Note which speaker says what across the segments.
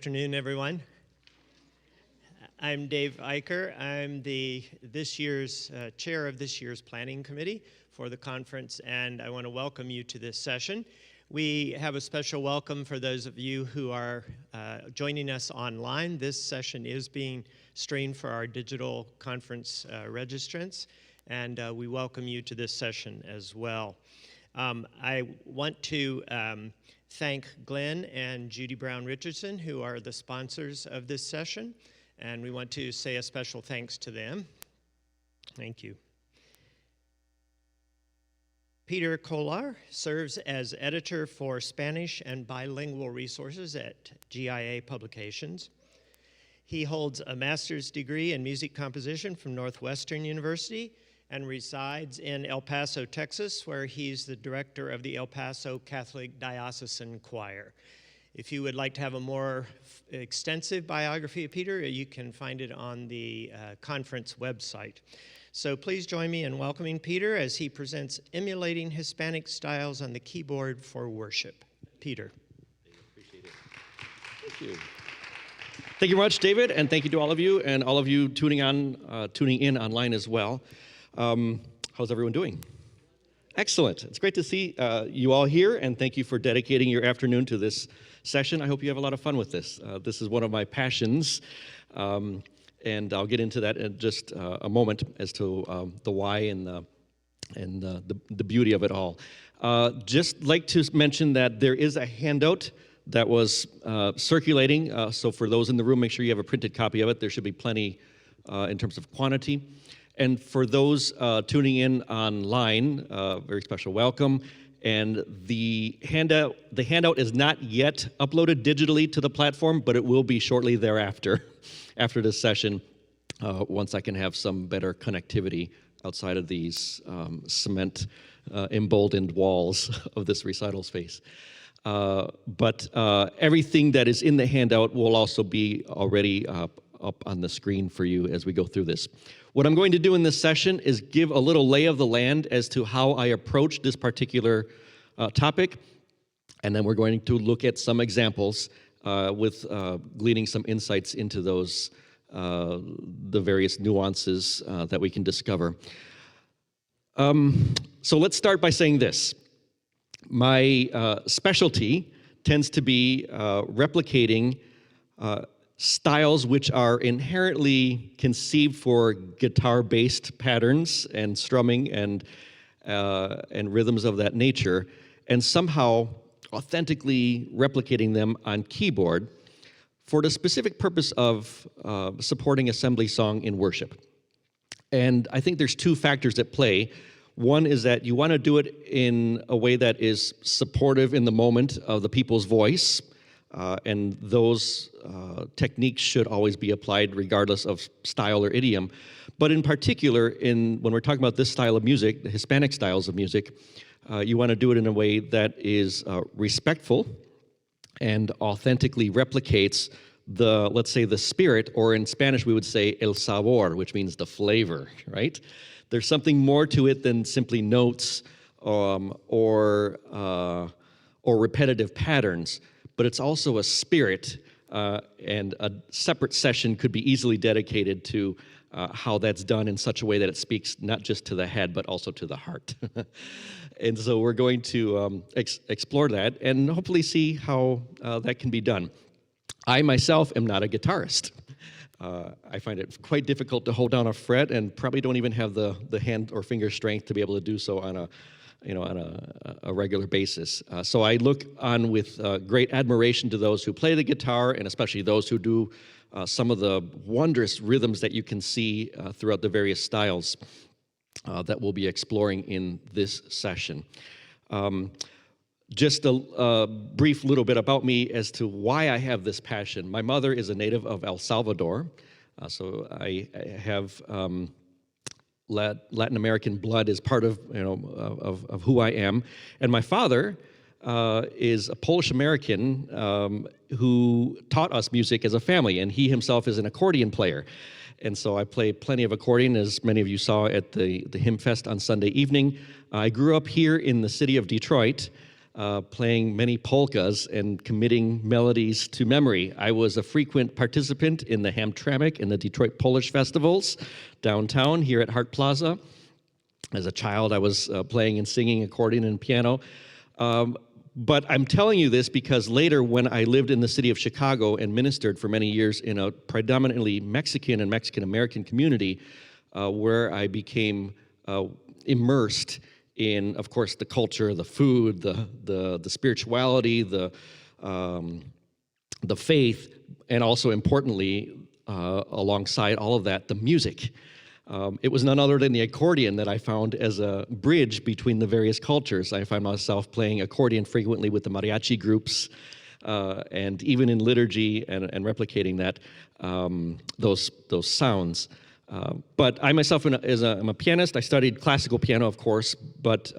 Speaker 1: afternoon, everyone. I'm Dave Eicher. I'm this year's chair of this year's planning committee for the conference, and I want to welcome you to this session. We have a special welcome for those of you who are joining us online. This session is being streamed for our digital conference registrants, and we welcome you to this session as well. I want to thank Glenn and Judy Brown Richardson, who are the sponsors of this session, and we want to say a special thanks to them. Thank you. Peter Kolar serves as editor for Spanish and bilingual resources at GIA Publications. He holds a master's degree in music composition from Northwestern University and resides in El Paso, Texas, where he's the director of the El Paso Catholic Diocesan Choir. If you would like to have a more extensive biography of Peter, you can find it on the conference website. So please join me in welcoming Peter as he presents Emulating Hispanic Styles on the Keyboard for Worship. Peter.
Speaker 2: Appreciate it. Thank you. Thank you very much, David, and thank you to all of you tuning in online as well. How's everyone doing? Excellent. It's great to see you all here, and thank you for dedicating your afternoon to this session. I hope you have a lot of fun with this. This is one of my passions, and I'll get into that in just a moment as to the why and the beauty of it all. Just like to mention that there is a handout that was circulating, so for those in the room, make sure you have a printed copy of it. There should be plenty in terms of quantity. And for those tuning in online, very special welcome. And the handout is not yet uploaded digitally to the platform, but it will be shortly thereafter, after this session, once I can have some better connectivity outside of these cement emboldened walls of this recital space. But everything that is in the handout will also be already up on the screen for you as we go through this. What I'm going to do in this session is give a little lay of the land as to how I approach this particular topic, and then we're going to look at some examples with gleaning some insights into those, the various nuances that we can discover. So let's start by saying this. My specialty tends to be replicating styles which are inherently conceived for guitar-based patterns and strumming and rhythms of that nature, and somehow authentically replicating them on keyboard for the specific purpose of supporting assembly song in worship. And I think there's two factors at play. One is that you want to do it in a way that is supportive in the moment of the people's voice, and those techniques should always be applied regardless of style or idiom. But in particular, when we're talking about this style of music, the Hispanic styles of music, you want to do it in a way that is respectful and authentically replicates let's say, the spirit, or in Spanish we would say el sabor, which means the flavor, right? There's something more to it than simply notes or repetitive patterns. But it's also a spirit, and a separate session could be easily dedicated to how that's done in such a way that it speaks not just to the head, but also to the heart. And so we're going to explore that and hopefully see how that can be done. I myself am not a guitarist. I find it quite difficult to hold down a fret, and probably don't even have the hand or finger strength to be able to do so on a regular basis. So I look on with great admiration to those who play the guitar, and especially those who do some of the wondrous rhythms that you can see throughout the various styles that we'll be exploring in this session. Just a brief little bit about me as to why I have this passion. My mother is a native of El Salvador, so I have Latin American blood is part of who I am, and my father is a Polish American who taught us music as a family, and he himself is an accordion player, and so I play plenty of accordion, as many of you saw at the Hymn Fest on Sunday evening. I grew up here in the city of Detroit, playing many polkas and committing melodies to memory. I was a frequent participant in the Hamtramck and the Detroit Polish festivals downtown here at Hart Plaza. As a child, I was playing and singing accordion and piano. But I'm telling you this because later, when I lived in the city of Chicago and ministered for many years in a predominantly Mexican and Mexican-American community, where I became immersed in, of course, the culture, the food, the spirituality, the faith, and also importantly, alongside all of that, the music. It was none other than the accordion that I found as a bridge between the various cultures. I find myself playing accordion frequently with the mariachi groups, and even in liturgy and replicating that, those sounds. But I myself, I'm a pianist. I studied classical piano, of course, but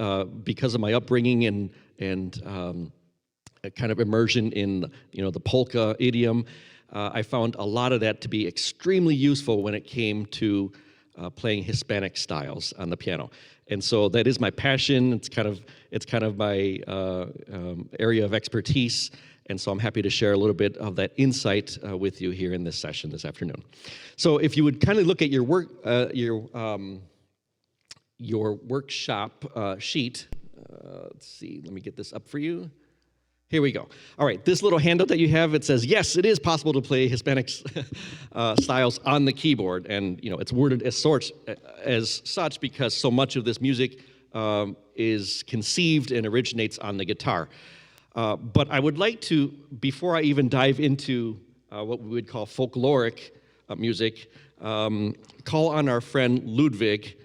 Speaker 2: because of my upbringing and a kind of immersion in the polka idiom, I found a lot of that to be extremely useful when it came to playing Hispanic styles on the piano. And so that is my passion. It's kind of my area of expertise. And so I'm happy to share a little bit of that insight with you here in this session this afternoon. So if you would kindly look at your workshop sheet. Let's see, let me get this up for you. Here we go. All right, this little handout that you have, it says, yes, it is possible to play Hispanic styles on the keyboard. And it's worded as such because so much of this music is conceived and originates on the guitar. But I would like to, before I even dive into what we would call folkloric music, call on our friend Ludwig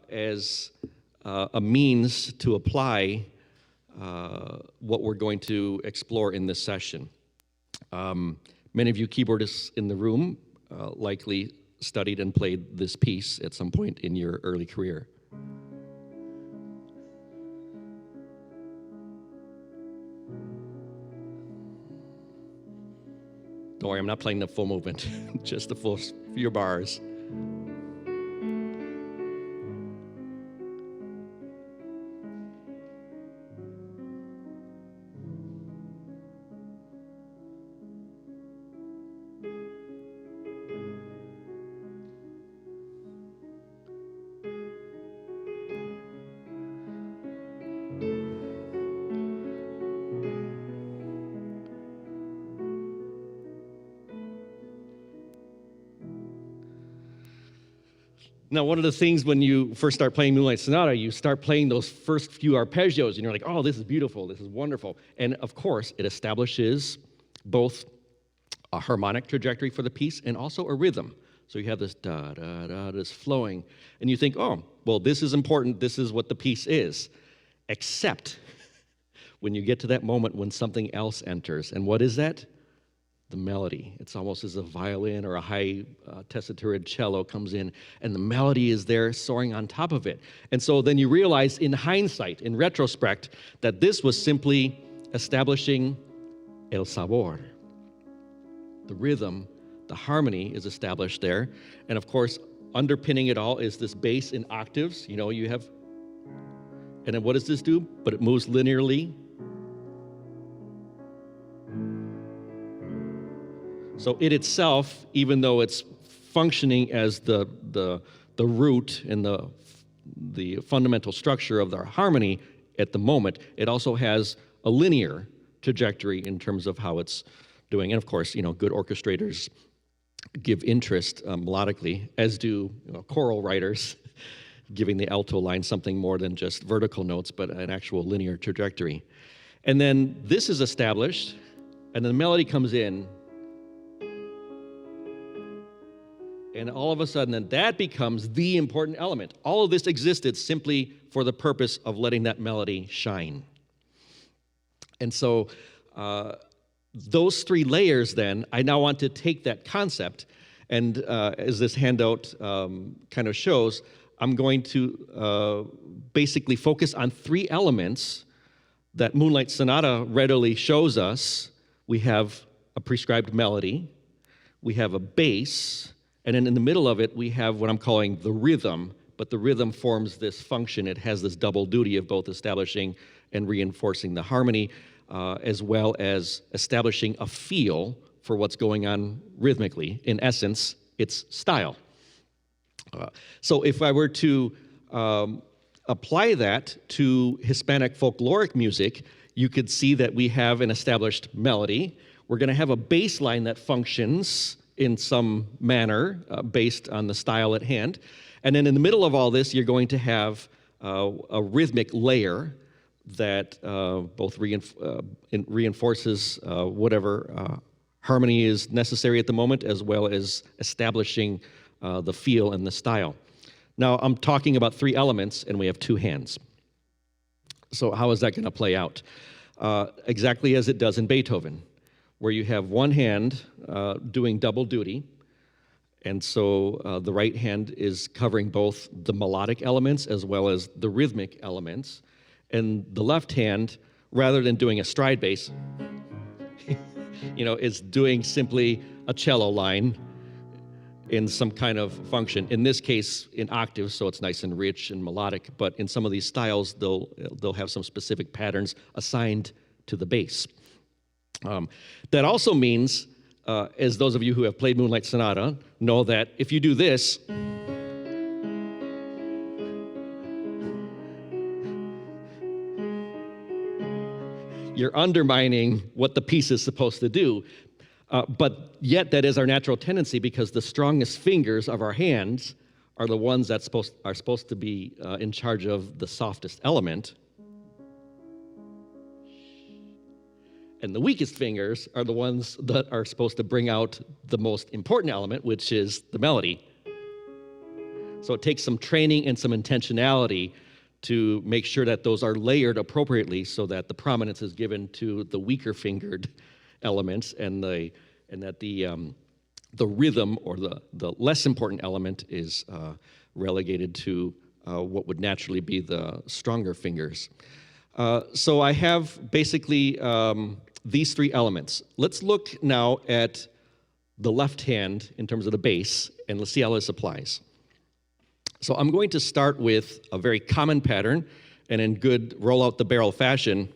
Speaker 2: as a means to apply what we're going to explore in this session. Many of you keyboardists in the room likely studied and played this piece at some point in your early career. Don't worry, I'm not playing the full movement, just the full few bars. Now, one of the things when you first start playing Moonlight Sonata, you start playing those first few arpeggios, and you're like, oh, this is beautiful, this is wonderful. And of course, it establishes both a harmonic trajectory for the piece and also a rhythm. So you have this da-da-da, this flowing, and you think, oh, well, this is important, this is what the piece is. Except when you get to that moment when something else enters. And what is that? The melody. It's almost as a violin or a high tessitura cello comes in, and the melody is there soaring on top of it. And so then you realize in hindsight, in retrospect, that this was simply establishing el sabor. The rhythm, the harmony is established there. And of course, underpinning it all is this bass in octaves. You have, and then what does this do? But it moves linearly. So it itself, even though it's functioning as the root and the fundamental structure of the harmony at the moment, it also has a linear trajectory in terms of how it's doing. And of course, good orchestrators give interest melodically, as do choral writers, giving the alto line something more than just vertical notes, but an actual linear trajectory. And then this is established, and then the melody comes in. And all of a sudden, then that becomes the important element. All of this existed simply for the purpose of letting that melody shine. And so those three layers then, I now want to take that concept, and as this handout kind of shows, I'm going to basically focus on three elements that Moonlight Sonata readily shows us. We have a prescribed melody, we have a bass, and then in the middle of it, we have what I'm calling the rhythm, but the rhythm forms this function. It has this double duty of both establishing and reinforcing the harmony, as well as establishing a feel for what's going on rhythmically. In essence, it's style. So if I were to apply that to Hispanic folkloric music, you could see that we have an established melody. We're going to have a bass line that functions in some manner based on the style at hand. And then in the middle of all this, you're going to have a rhythmic layer that both reinforces whatever harmony is necessary at the moment, as well as establishing the feel and the style. Now, I'm talking about three elements, and we have two hands. So how is that going to play out? Exactly as it does in Beethoven, where you have one hand doing double duty, and so the right hand is covering both the melodic elements as well as the rhythmic elements, and the left hand, rather than doing a stride bass, is doing simply a cello line in some kind of function. In this case, in octaves, so it's nice and rich and melodic, but in some of these styles, they'll have some specific patterns assigned to the bass. That also means, as those of you who have played Moonlight Sonata know, that if you do this, you're undermining what the piece is supposed to do. But yet that is our natural tendency, because the strongest fingers of our hands are the ones that are supposed to be in charge of the softest element. And the weakest fingers are the ones that are supposed to bring out the most important element, which is the melody. So it takes some training and some intentionality to make sure that those are layered appropriately so that the prominence is given to the weaker fingered elements, and that the rhythm, or the less important element, is relegated to what would naturally be the stronger fingers. So I have basically these three elements. Let's look now at the left hand in terms of the bass, and let's see how this applies. So I'm going to start with a very common pattern, and in good roll out the barrel fashion,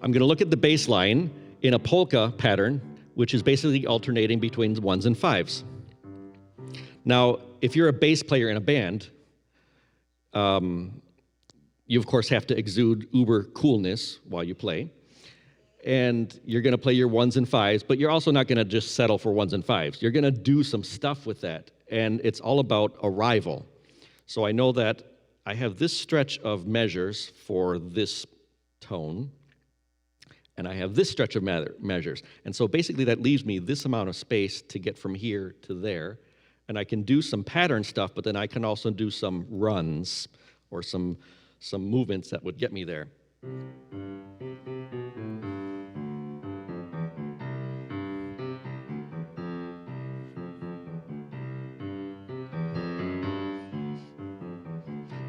Speaker 2: I'm going to look at the bass line in a polka pattern, which is basically alternating between ones and fives. Now, if you're a bass player in a band, you of course have to exude uber coolness while you play, and you're going to play your ones and fives, but you're also not going to just settle for ones and fives. You're going to do some stuff with that, and it's all about arrival. So I know that I have this stretch of measures for this tone, and I have this stretch of measures. And so basically that leaves me this amount of space to get from here to there, and I can do some pattern stuff, but then I can also do some runs or some movements that would get me there.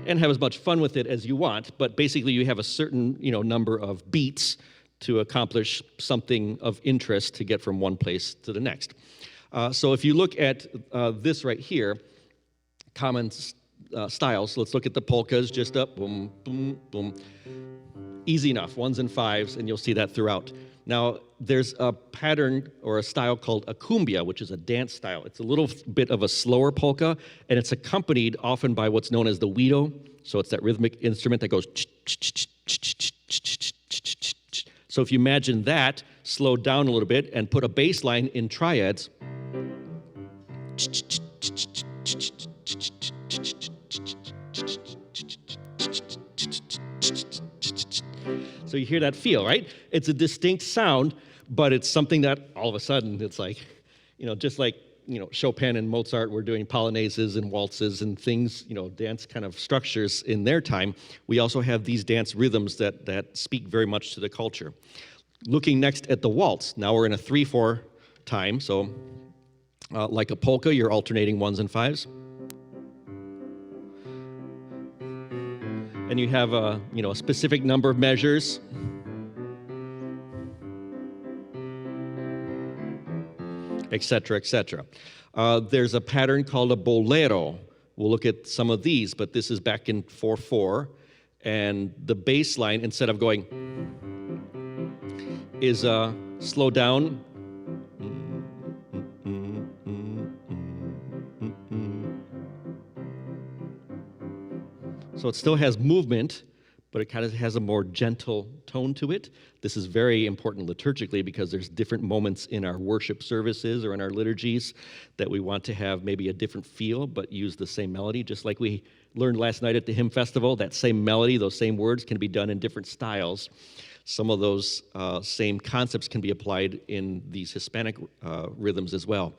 Speaker 2: And have as much fun with it as you want, but basically you have a certain number of beats to accomplish something of interest to get from one place to the next. So if you look at this right here, common styles, let's look at the polkas, just up, boom, boom, boom. Easy enough, ones and fives, and you'll see that throughout. Now, there's a pattern or a style called a cumbia, which is a dance style. It's a little bit of a slower polka, and it's accompanied often by what's known as the guido. So it's that rhythmic instrument that goes. So if you imagine that, slowed down a little bit and put a bass line in triads. So you hear that feel, right? It's a distinct sound, but it's something that all of a sudden it's like, just like, Chopin and Mozart were doing polonaises and waltzes and things, dance kind of structures in their time. We also have these dance rhythms that speak very much to the culture. Looking next at the waltz, now we're in a 3/4 time, so like a polka, you're alternating ones and fives. And you have a specific number of measures. etc., etc. There's a pattern called a bolero. We'll look at some of these, but this is back in 4/4, and the bass line, instead of going, is slow down. So it still has movement, but it kind of has a more gentle tone to it. This is very important liturgically because there's different moments in our worship services or in our liturgies that we want to have maybe a different feel, but use the same melody. Just like we learned last night at the hymn festival, that same melody, those same words can be done in different styles. Some of those same concepts can be applied in these Hispanic rhythms as well.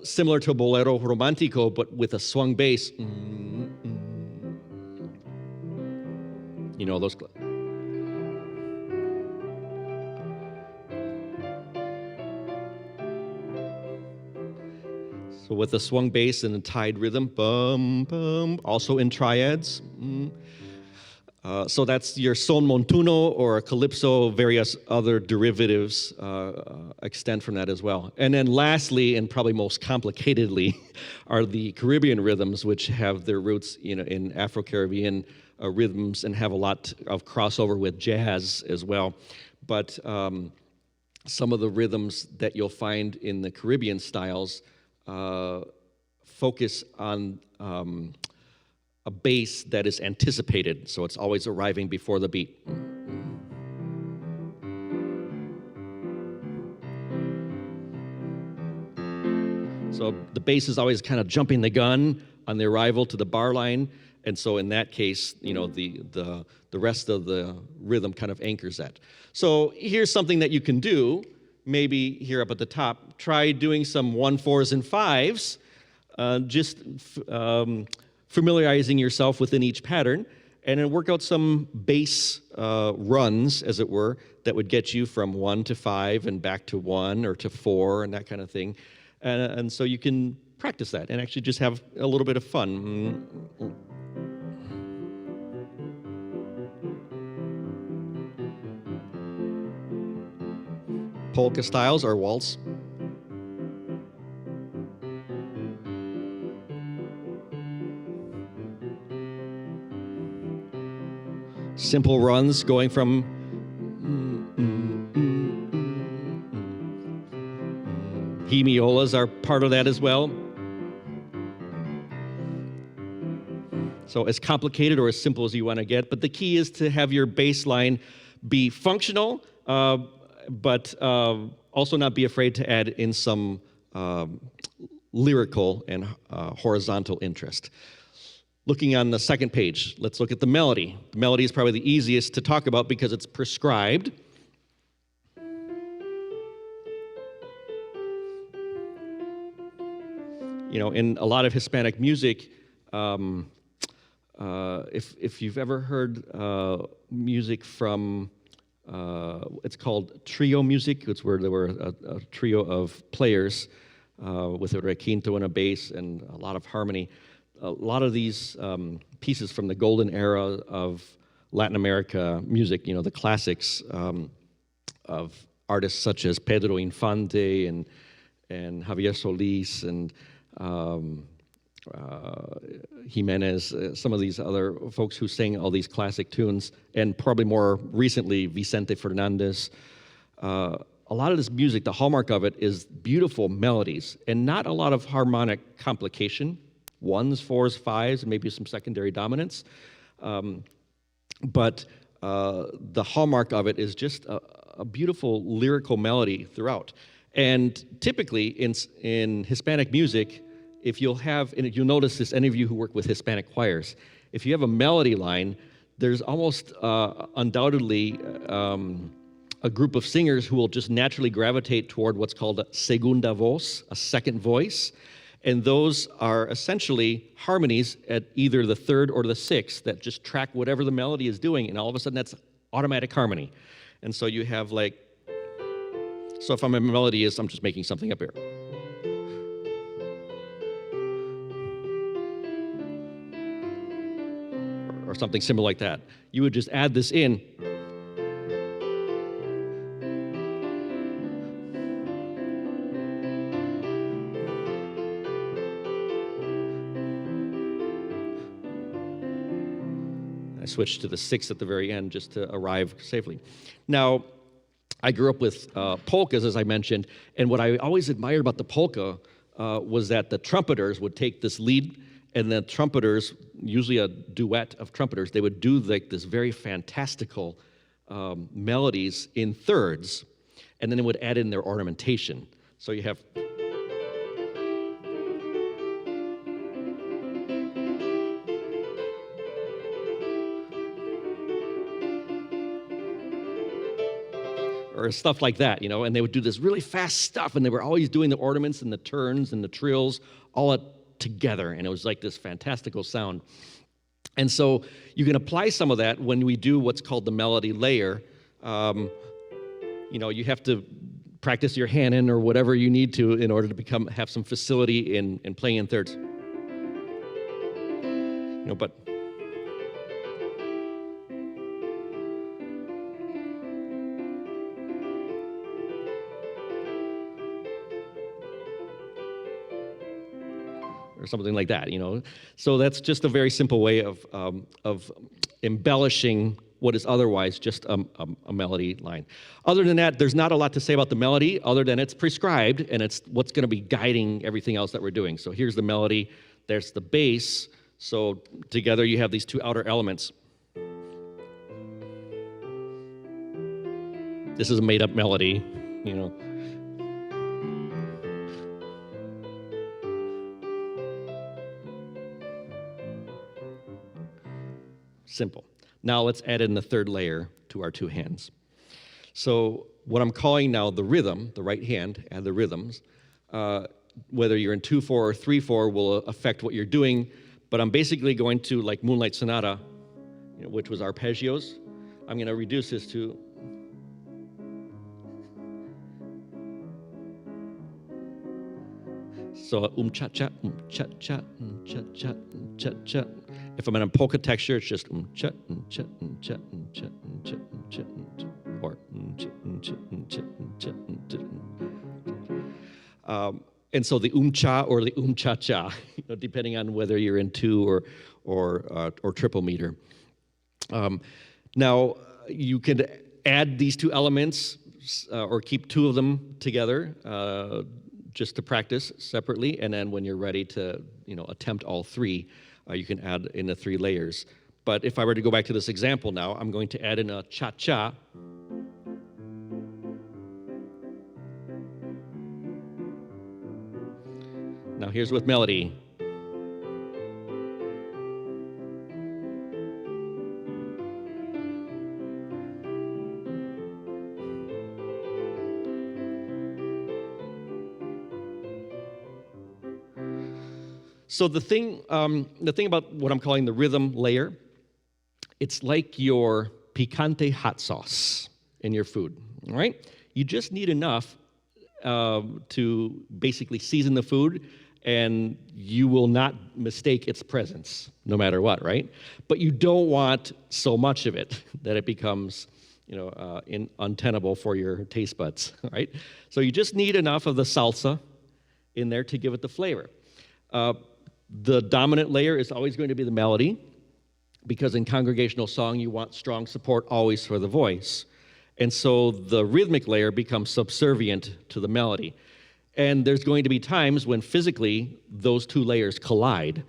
Speaker 2: Similar to bolero romantico, but with a swung bass. You know, those. So with a swung bass and a tied rhythm, bum, bum, also in triads. So that's your son montuno or a calypso, various other derivatives extend from that as well. And then lastly, and probably most complicatedly, are the Caribbean rhythms, which have their roots in Afro-Caribbean rhythms and have a lot of crossover with jazz as well. But some of the rhythms that you'll find in the Caribbean styles focus on a bass that is anticipated, so it's always arriving before the beat. So the bass is always kind of jumping the gun on the arrival to the bar line, and so in that case, the rest of the rhythm kind of anchors that. So here's something that you can do, maybe here up at the top. Try doing some 1/4s and 5s, just familiarizing yourself within each pattern, and then work out some bass runs, as it were, that would get you from 1 to 5 and back to 1 or to 4 and that kind of thing. And so you can practice that and actually just have a little bit of fun. Polka styles or waltz. Simple runs going from hemiolas are part of that as well. So as complicated or as simple as you want to get, but the key is to have your bass line be functional, but also not be afraid to add in some lyrical and horizontal interest. Looking on the second page, let's look at the melody. The melody is probably the easiest to talk about because it's prescribed. In a lot of Hispanic music, if you've ever heard music from, it's called trio music. It's where there were a trio of players with a requinto and a bass and a lot of harmony. A lot of these pieces from the golden era of Latin America music, the classics of artists such as Pedro Infante and Javier Solis and Jimenez, some of these other folks who sang all these classic tunes, and probably more recently Vicente Fernandez. A lot of this music, the hallmark of it is beautiful melodies and not a lot of harmonic complication. 1s, 4s, 5s, and maybe some secondary dominance. But the hallmark of it is just a beautiful lyrical melody throughout. And typically in Hispanic music, if you'll notice this, any of you who work with Hispanic choirs, if you have a melody line, there's almost undoubtedly a group of singers who will just naturally gravitate toward what's called a segunda voz, a second voice. And those are essentially harmonies at either the 3rd or the 6th that just track whatever the melody is doing, and all of a sudden that's automatic harmony. And so you have so if I'm a melody I'm just making something up here. Or something similar like that. You would just add this in. switched to the 6 at the very end just to arrive safely. Now, I grew up with polkas, as I mentioned, and what I always admired about the polka was that the trumpeters would take this lead, and the trumpeters, usually a duet of trumpeters, they would do like this very fantastical melodies in thirds, and then they would add in their ornamentation. So you have or stuff like that, and they would do this really fast stuff, and they were always doing the ornaments and the turns and the trills all together, and it was like this fantastical sound. And so you can apply some of that when we do what's called the melody layer. You have to practice your hand in or whatever you need to in order to have some facility in playing in thirds. But or something like that, So that's just a very simple way of embellishing what is otherwise just a melody line. Other than that, there's not a lot to say about the melody, other than it's prescribed, and it's what's going to be guiding everything else that we're doing. So here's the melody, there's the bass, so together you have these two outer elements. This is a made-up melody, Simple. Now let's add in the third layer to our two hands. So what I'm calling now the rhythm, the right hand, add the rhythms, whether you're in 2/4 or 3/4 will affect what you're doing, but I'm basically going to, like Moonlight Sonata, which was arpeggios, I'm going to reduce this to so cha-cha, cha-cha, cha-cha, cha-cha. If I'm in a polka texture, it's just cha, cha, cha, cha, cha, cha, or and so the cha or the cha-cha, depending on whether you're in 2 or triple meter. Now you can add these two elements or keep 2 of them together. Just to practice separately, and then when you're ready to, attempt all 3, you can add in the 3 layers. But if I were to go back to this example now, I'm going to add in a cha-cha. Now here's with melody. So the thing about what I'm calling the rhythm layer, it's like your picante hot sauce in your food, all right? You just need enough to basically season the food, and you will not mistake its presence, no matter what, right? But you don't want so much of it that it becomes, untenable for your taste buds, right? So you just need enough of the salsa in there to give it the flavor. The dominant layer is always going to be the melody, because in congregational song, you want strong support always for the voice. And so the rhythmic layer becomes subservient to the melody. And there's going to be times when physically those 2 layers collide,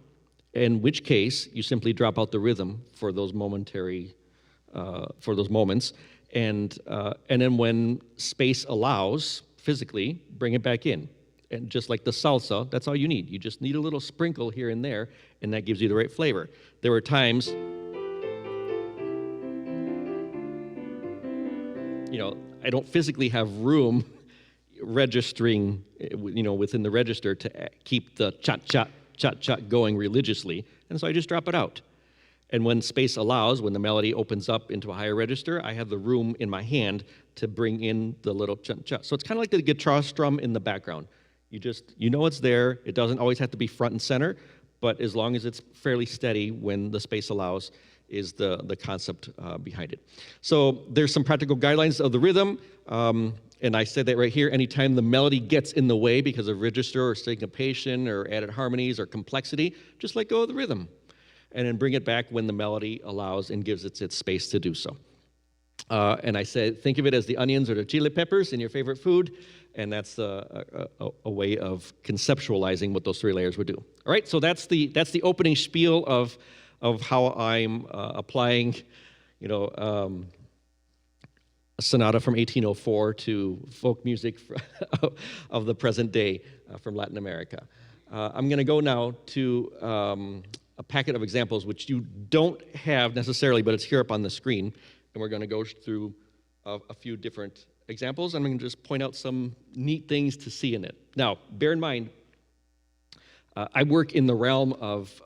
Speaker 2: in which case you simply drop out the rhythm for those moments, and then when space allows, physically, bring it back in. And just like the salsa, that's all you need. You just need a little sprinkle here and there, and that gives you the right flavor. There were times, I don't physically have room registering, within the register to keep the cha-cha, cha-cha going religiously, and so I just drop it out. And when space allows, when the melody opens up into a higher register, I have the room in my hand to bring in the little cha-cha. So it's kind of like the guitar strum in the background. It's there. It doesn't always have to be front and center, but as long as it's fairly steady when the space allows is the concept behind it. So there's some practical guidelines of the rhythm, and I said that right here. Anytime the melody gets in the way because of register or syncopation or added harmonies or complexity, just let go of the rhythm. and then bring it back when the melody allows and gives it its space to do so. And I said, think of it as the onions or the chili peppers in your favorite food, and that's a way of conceptualizing what those three layers would do. All right, so that's the opening spiel of how I'm applying, a sonata from 1804 to folk music of the present day from Latin America. I'm going to go now to a packet of examples which you don't have necessarily, but it's here up on the screen. And we're going to go through a few different examples. I'm going to just point out some neat things to see in it. Now, bear in mind, I work in the realm of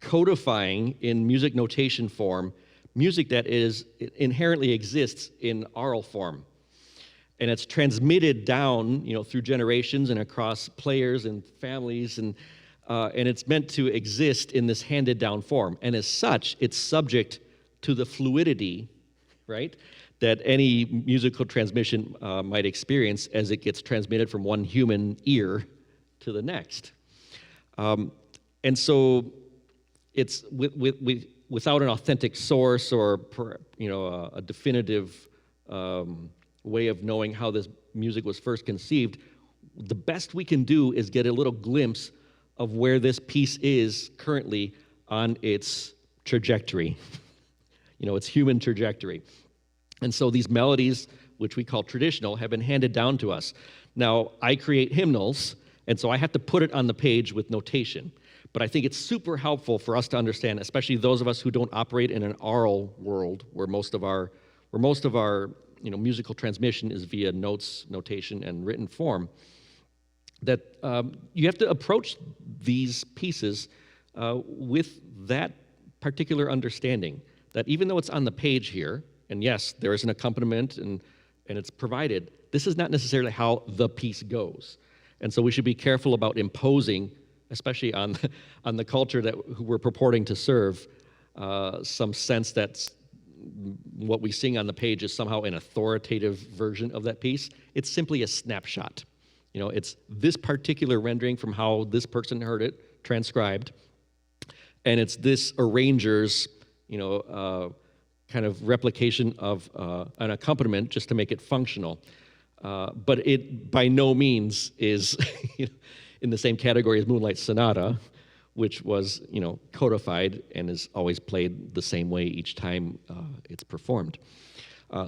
Speaker 2: codifying in music notation form music that inherently exists in oral form. And it's transmitted down, through generations and across players and families, and it's meant to exist in this handed down form. And as such, it's subject to the fluidity, right, that any musical transmission might experience as it gets transmitted from one human ear to the next. And so it's without an authentic source or a definitive way of knowing how this music was first conceived, the best we can do is get a little glimpse of where this piece is currently on its trajectory. Its human trajectory. And so these melodies, which we call traditional, have been handed down to us. Now, I create hymnals, and so I have to put it on the page with notation. But I think it's super helpful for us to understand, especially those of us who don't operate in an oral world, where most of our musical transmission is via notes, notation, and written form, that you have to approach these pieces with that particular understanding. That even though it's on the page here, and yes, there is an accompaniment and it's provided, this is not necessarily how the piece goes. And so we should be careful about imposing, especially on the culture who we're purporting to serve, some sense that what we sing on the page is somehow an authoritative version of that piece. It's simply a snapshot. It's this particular rendering from how this person heard it transcribed, and it's this arranger's kind of replication of an accompaniment just to make it functional. But it by no means is in the same category as Moonlight Sonata, which was, codified and is always played the same way each time it's performed.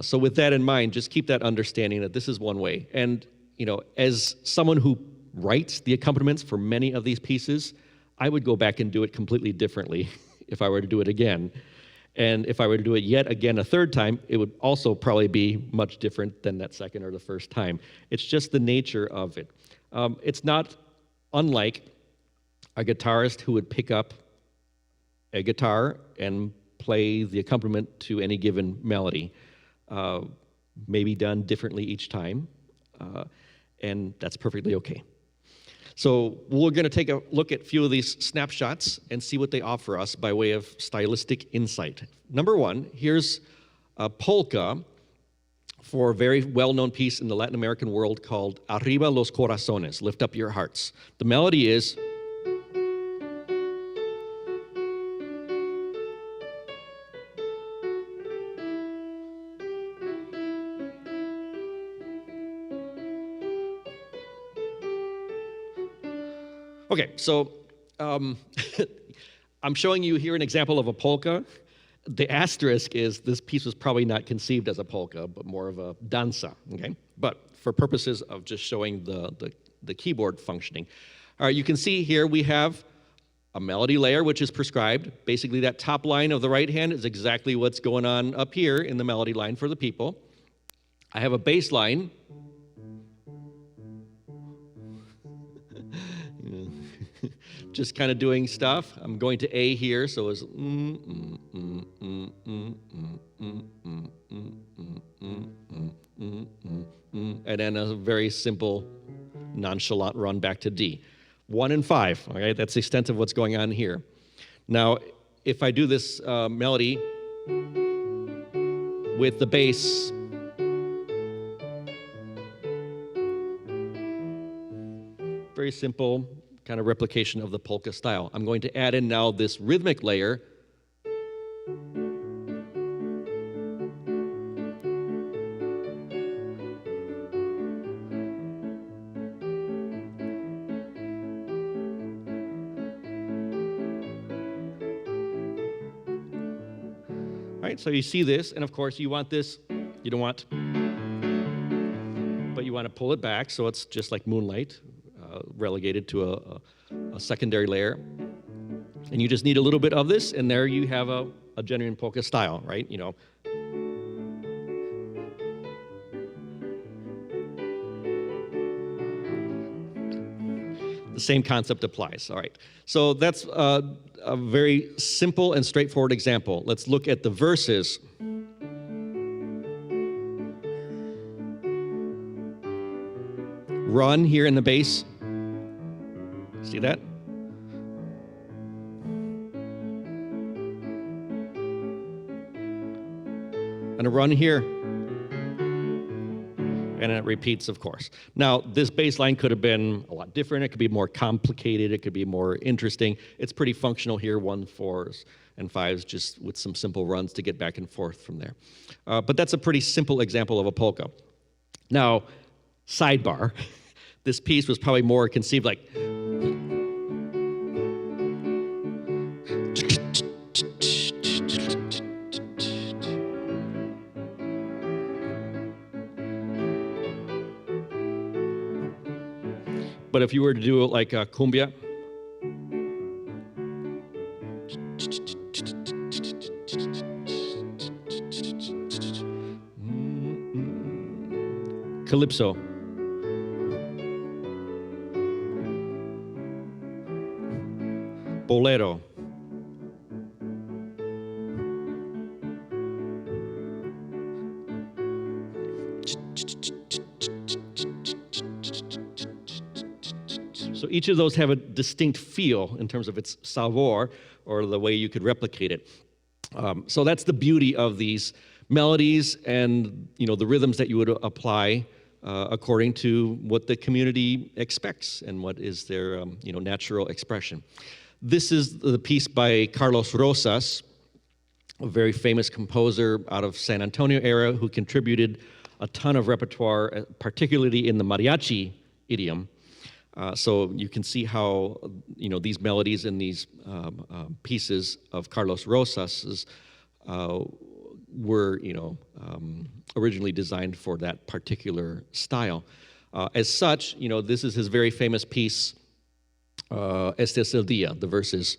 Speaker 2: So with that in mind, just keep that understanding that this is one way. And, as someone who writes the accompaniments for many of these pieces, I would go back and do it completely differently if I were to do it again. And if I were to do it yet again a third time, it would also probably be much different than that second or the first time. It's just the nature of it. It's not unlike a guitarist who would pick up a guitar and play the accompaniment to any given melody, maybe done differently each time, and that's perfectly okay. So we're going to take a look at a few of these snapshots and see what they offer us by way of stylistic insight. Number one, here's a polka for a very well-known piece in the Latin American world called Arriba los Corazones, Lift Up Your Hearts. The melody is... Okay, so I'm showing you here an example of a polka. The asterisk is this piece was probably not conceived as a polka, but more of a danza, okay? But for purposes of just showing the keyboard functioning. All right, you can see here we have a melody layer, which is prescribed. Basically, that top line of the right hand is exactly what's going on up here in the melody line for the people. I have a bass line. Just kind of doing stuff. I'm going to A here, so it's and then a very simple, nonchalant run back to D. 1 and 5. Okay, that's the extent of what's going on here. Now, if I do this melody with the bass, very simple. kind of replication of the polka style. I'm going to add in now this rhythmic layer. All right, so you see this, and of course you want this, you don't want, but you want to pull it back so it's just like Moonlight, relegated to a secondary layer. And you just need a little bit of this, and there you have a genuine polka style, right? You know. The same concept applies. All right. So that's a very simple and straightforward example. Let's look at the verses. Run here in the bass. See that? And a run here. And it repeats, of course. Now, this bass line could have been a lot different. It could be more complicated. It could be more interesting. It's pretty functional here, 1, 4s, and 5s, just with some simple runs to get back and forth from there. But that's a pretty simple example of a polka. Now, sidebar, this piece was probably more conceived like... But if you were to do it like a cumbia, calypso, bolero, so each of those have a distinct feel in terms of its savoir, or the way you could replicate it. So that's the beauty of these melodies and, you know, the rhythms that you would apply according to what the community expects and what is their you know, natural expression. This is the piece by Carlos Rosas, a very famous composer out of San Antonio area who contributed a ton of repertoire, particularly in the mariachi idiom. So you can see how, you know, these melodies and these pieces of Carlos Rosas's were, you know, originally designed for that particular style. As such, you know, this is his very famous piece, Este es el día. The verse is,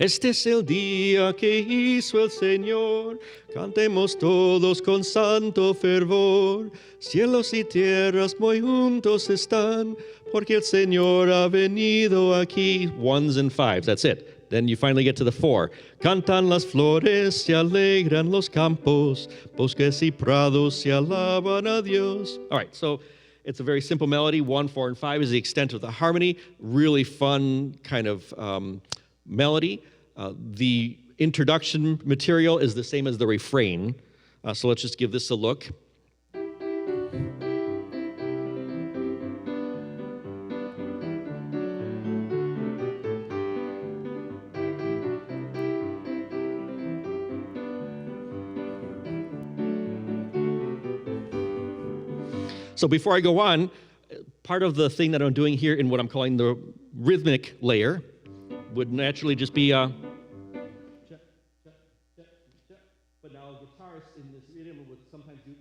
Speaker 2: Este es el día que hizo el Señor, cantemos todos con santo fervor, cielos y tierras muy juntos están, porque el Señor ha venido aquí. 1s and 5s, that's it. Then you finally get to the 4. Cantan las flores, se alegran los campos, bosques y prados se alaban a Dios. All right, so it's a very simple melody. 1, 4, and 5 is the extent of the harmony. Really fun kind of melody. The introduction material is the same as the refrain. So let's just give this a look. So before I go on, part of the thing that I'm doing here in what I'm calling the rhythmic layer would naturally just be but now a guitarist in this idiom would sometimes do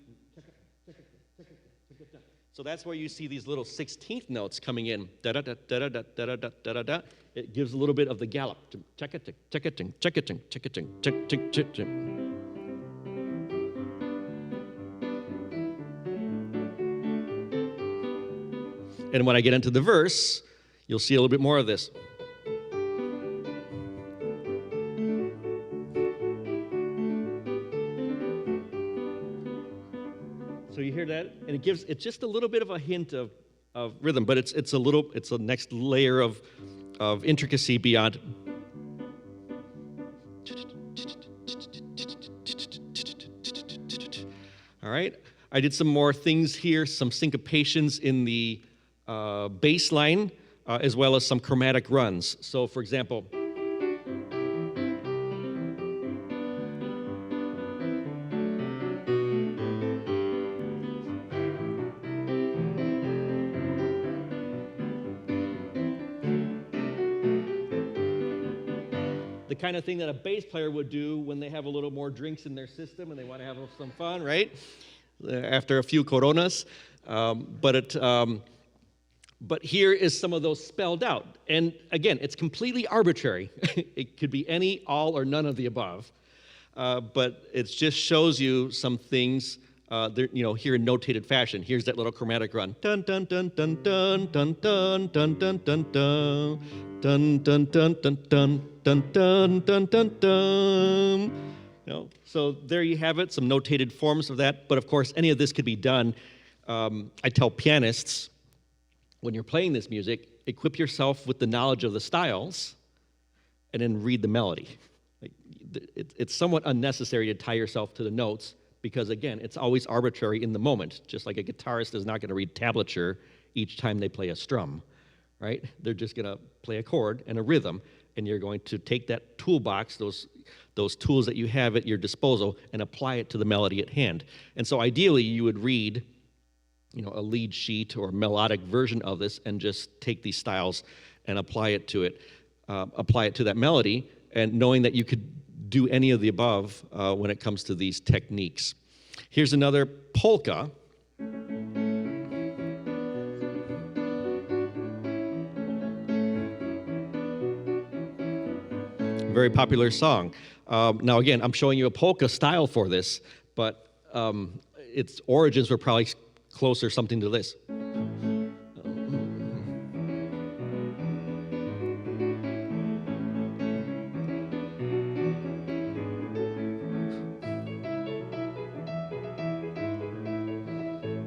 Speaker 2: so that's where you see these little 16th notes coming in. Da da da da da da da da da da. It gives a little bit of the gallop. And when I get into the verse, you'll see a little bit more of this. So you hear that, and it's just a little bit of a hint of rhythm, but it's a next layer of intricacy beyond. All right, I did some more things here, some syncopations in the bass line. as well as some chromatic runs. So, for example, the kind of thing that a bass player would do when they have a little more drinks in their system and they want to have some fun, right? After a few coronas. But here is some of those spelled out. And again, it's completely arbitrary. It could be any, all, or none of the above. But it just shows you some things here in notated fashion. Here's that little chromatic run. Dun dun dun dun dun dun dun dun dun dun dun dun dun dun dun dun dun dun dun dun. So there you have it, some notated forms of that. But of course, any of this could be done. I tell pianists, when you're playing this music, equip yourself with the knowledge of the styles, and then read the melody. It's somewhat unnecessary to tie yourself to the notes, because again, it's always arbitrary in the moment, just like a guitarist is not going to read tablature each time they play a strum, right? They're just going to play a chord and a rhythm, and you're going to take that toolbox, those tools that you have at your disposal, and apply it to the melody at hand. And so ideally, you would read a lead sheet or melodic version of this and just take these styles and apply it to that melody, and knowing that you could do any of the above when it comes to these techniques. Here's another polka. Very popular song. Now again, I'm showing you a polka style for this, but its origins were probably closer something to this.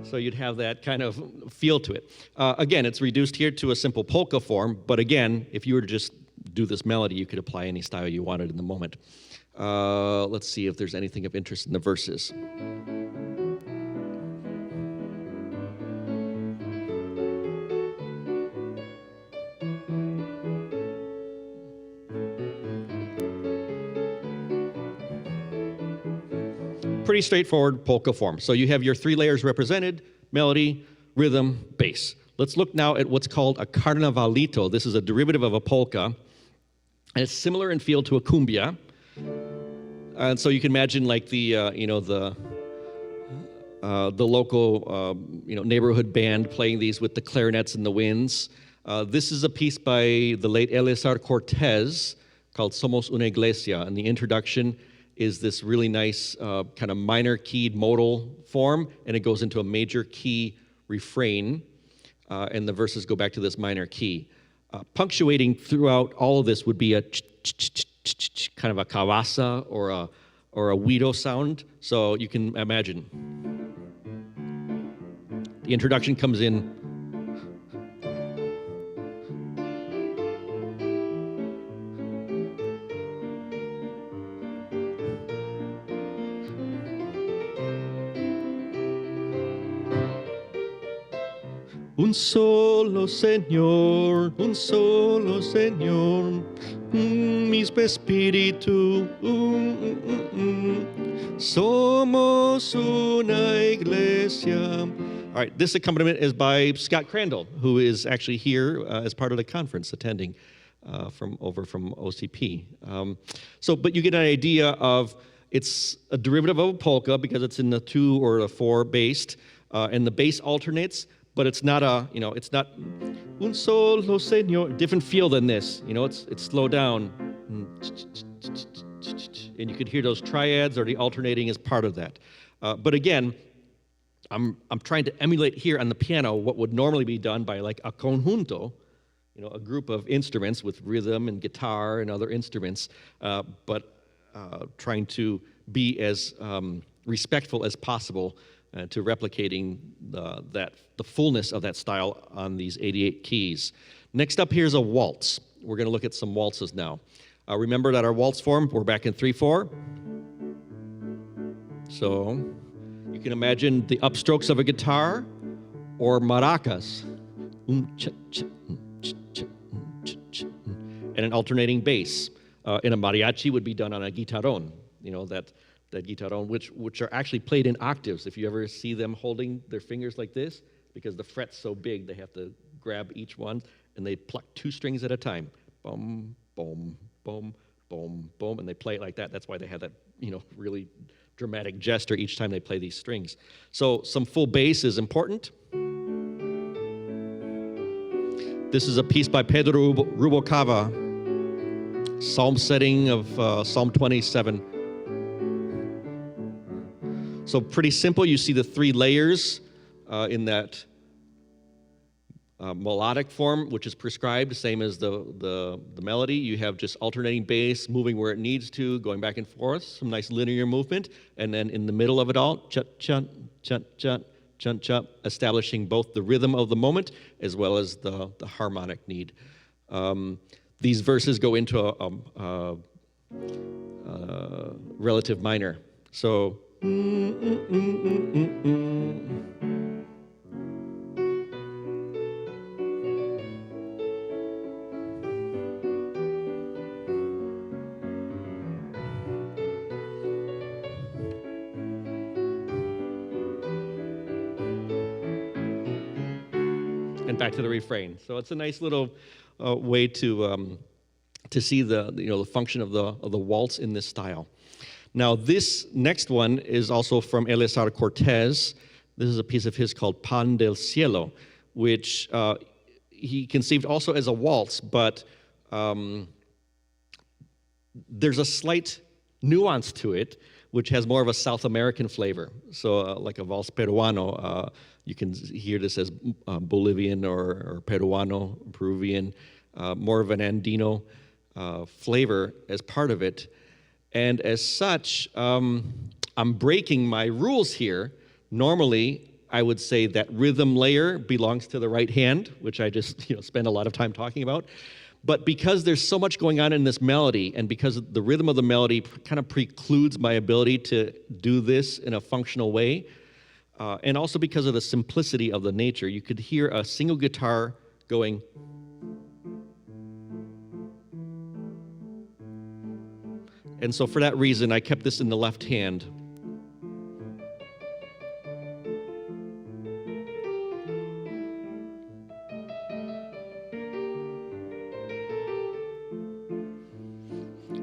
Speaker 2: So you'd have that kind of feel to it. Again, it's reduced here to a simple polka form, but again, if you were to just do this melody, you could apply any style you wanted in the moment. Let's see if there's anything of interest in the verses. Pretty straightforward polka form. So you have your three layers represented: melody, rhythm, bass. Let's look now at what's called a carnavalito. This is a derivative of a polka, and it's similar in feel to a cumbia. And so you can imagine like the local neighborhood band playing these with the clarinets and the winds. This is a piece by the late Eleazar Cortez called Somos una Iglesia, and the introduction is this really nice kind of minor keyed modal form, and it goes into a major key refrain, and the verses go back to this minor key. Punctuating throughout all of this would be a kind of a kawasa or a weedo sound. So you can imagine. The introduction comes in. Un solo Señor, mismo espíritu, somos una iglesia. All right, this accompaniment is by Scott Crandall, who is actually here as part of the conference, attending from OCP. But you get an idea of, it's a derivative of a polka because it's in the 2 or the 4 based, and the bass alternates. But it's not it's not un solo señor, different feel than this. It's slowed down. And you could hear those triads or the alternating as part of that. But again, I'm trying to emulate here on the piano what would normally be done by like a conjunto, a group of instruments with rhythm and guitar and other instruments, but trying to be as respectful as possible to replicating the fullness of that style on these 88 keys. Next up, here's a waltz. We're going to look at some waltzes now. Remember that our waltz form, we're back in 3/4. So you can imagine the upstrokes of a guitar or maracas. and an alternating bass. In a mariachi would be done on a guitarrón, that guitarrón, which are actually played in octaves. If you ever see them holding their fingers like this, because the fret's so big, they have to grab each one, and they pluck 2 strings at a time. Boom, boom, boom, boom, boom, and they play it like that. That's why they have that, really dramatic gesture each time they play these strings. So some full bass is important. This is a piece by Pedro Rubalcaba, psalm setting of Psalm 27. So pretty simple. You see the 3 layers in that melodic form, which is prescribed, same as the melody. You have just alternating bass, moving where it needs to, going back and forth, some nice linear movement, and then in the middle of it all, chut-chut, chut-chut, chut-chut, establishing both the rhythm of the moment as well as the harmonic need. These verses go into a relative minor. So, and back to the refrain. So it's a nice little way to see the function of the waltz in this style. Now this next one is also from Eleazar Cortez. This is a piece of his called Pan del Cielo, which he conceived also as a waltz, but there's a slight nuance to it, which has more of a South American flavor. So like a valse peruano, you can hear this as Bolivian or Peruano, Peruvian, more of an Andino flavor as part of it. And as such, I'm breaking my rules here. Normally, I would say that rhythm layer belongs to the right hand, which I just spend a lot of time talking about. But because there's so much going on in this melody, and because the rhythm of the melody kind of precludes my ability to do this in a functional way, and also because of the simplicity of the nature, you could hear a single guitar going. And so for that reason, I kept this in the left hand.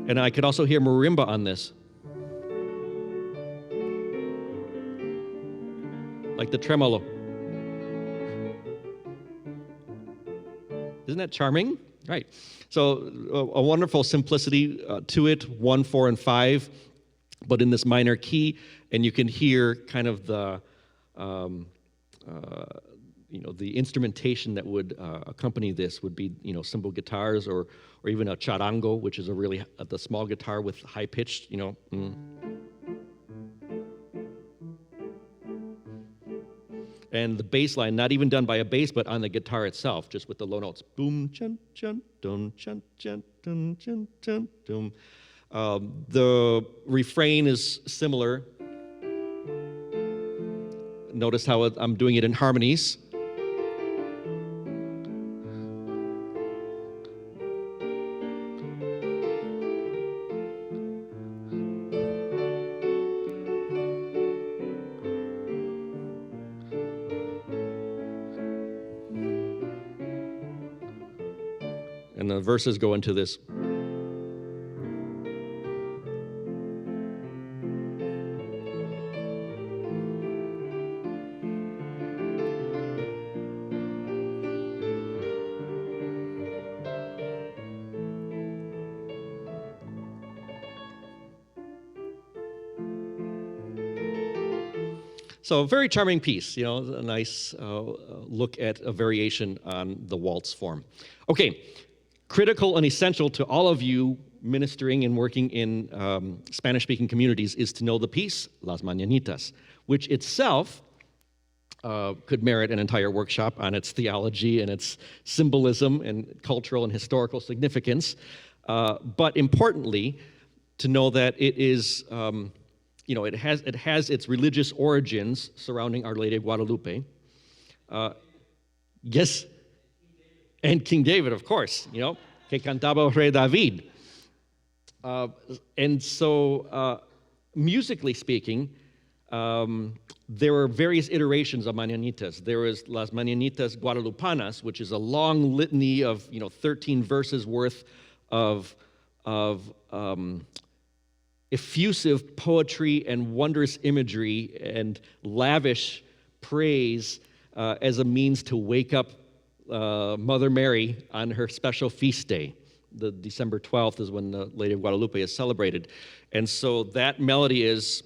Speaker 2: And I could also hear marimba on this. Like the tremolo. Isn't that charming? Right. So a wonderful simplicity to it, 1, 4, and 5, but in this minor key, and you can hear kind of the the instrumentation that would accompany this would be simple guitars or even a charango, which is a really the small guitar with high pitched And the bass line, not even done by a bass, but on the guitar itself, just with the low notes. Boom, chun, chun, dun, chun, chun, dun, chun, chun, dum. The refrain is similar. Notice how I'm doing it in harmonies. And the verses go into this. So a very charming piece, a nice look at a variation on the waltz form. Okay, critical and essential to all of you ministering and working in Spanish-speaking communities is to know the piece, Las Mañanitas, which itself could merit an entire workshop on its theology and its symbolism and cultural and historical significance. But importantly, to know that it is... it has its religious origins surrounding Our Lady of Guadalupe. Yes, and King David, of course, que cantaba Rey David. And so, musically speaking, there were various iterations of mañanitas. There was las mañanitas guadalupanas, which is a long litany of 13 verses worth of effusive poetry and wondrous imagery and lavish praise as a means to wake up Mother Mary on her special feast day. The December 12th is when the Lady of Guadalupe is celebrated. And so that melody is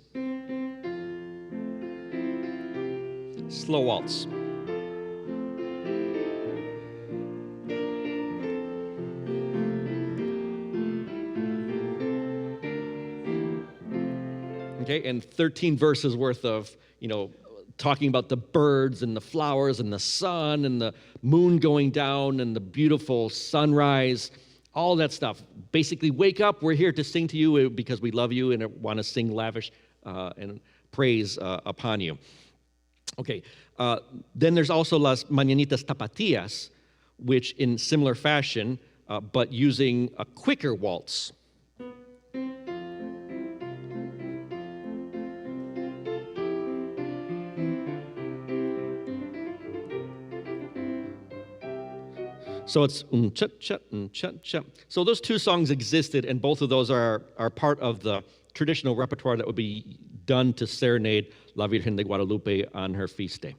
Speaker 2: slow waltz. Okay, and 13 verses worth of, talking about the birds and the flowers and the sun and the moon going down and the beautiful sunrise, all that stuff. Basically, wake up, we're here to sing to you because we love you and want to sing lavish and praise upon you. Okay, then there's also las mañanitas tapatías, which in similar fashion, but using a quicker waltz. So it's cha-cha, cha-cha. So those two songs existed, and both of those are part of the traditional repertoire that would be done to serenade La Virgen de Guadalupe on her feast day.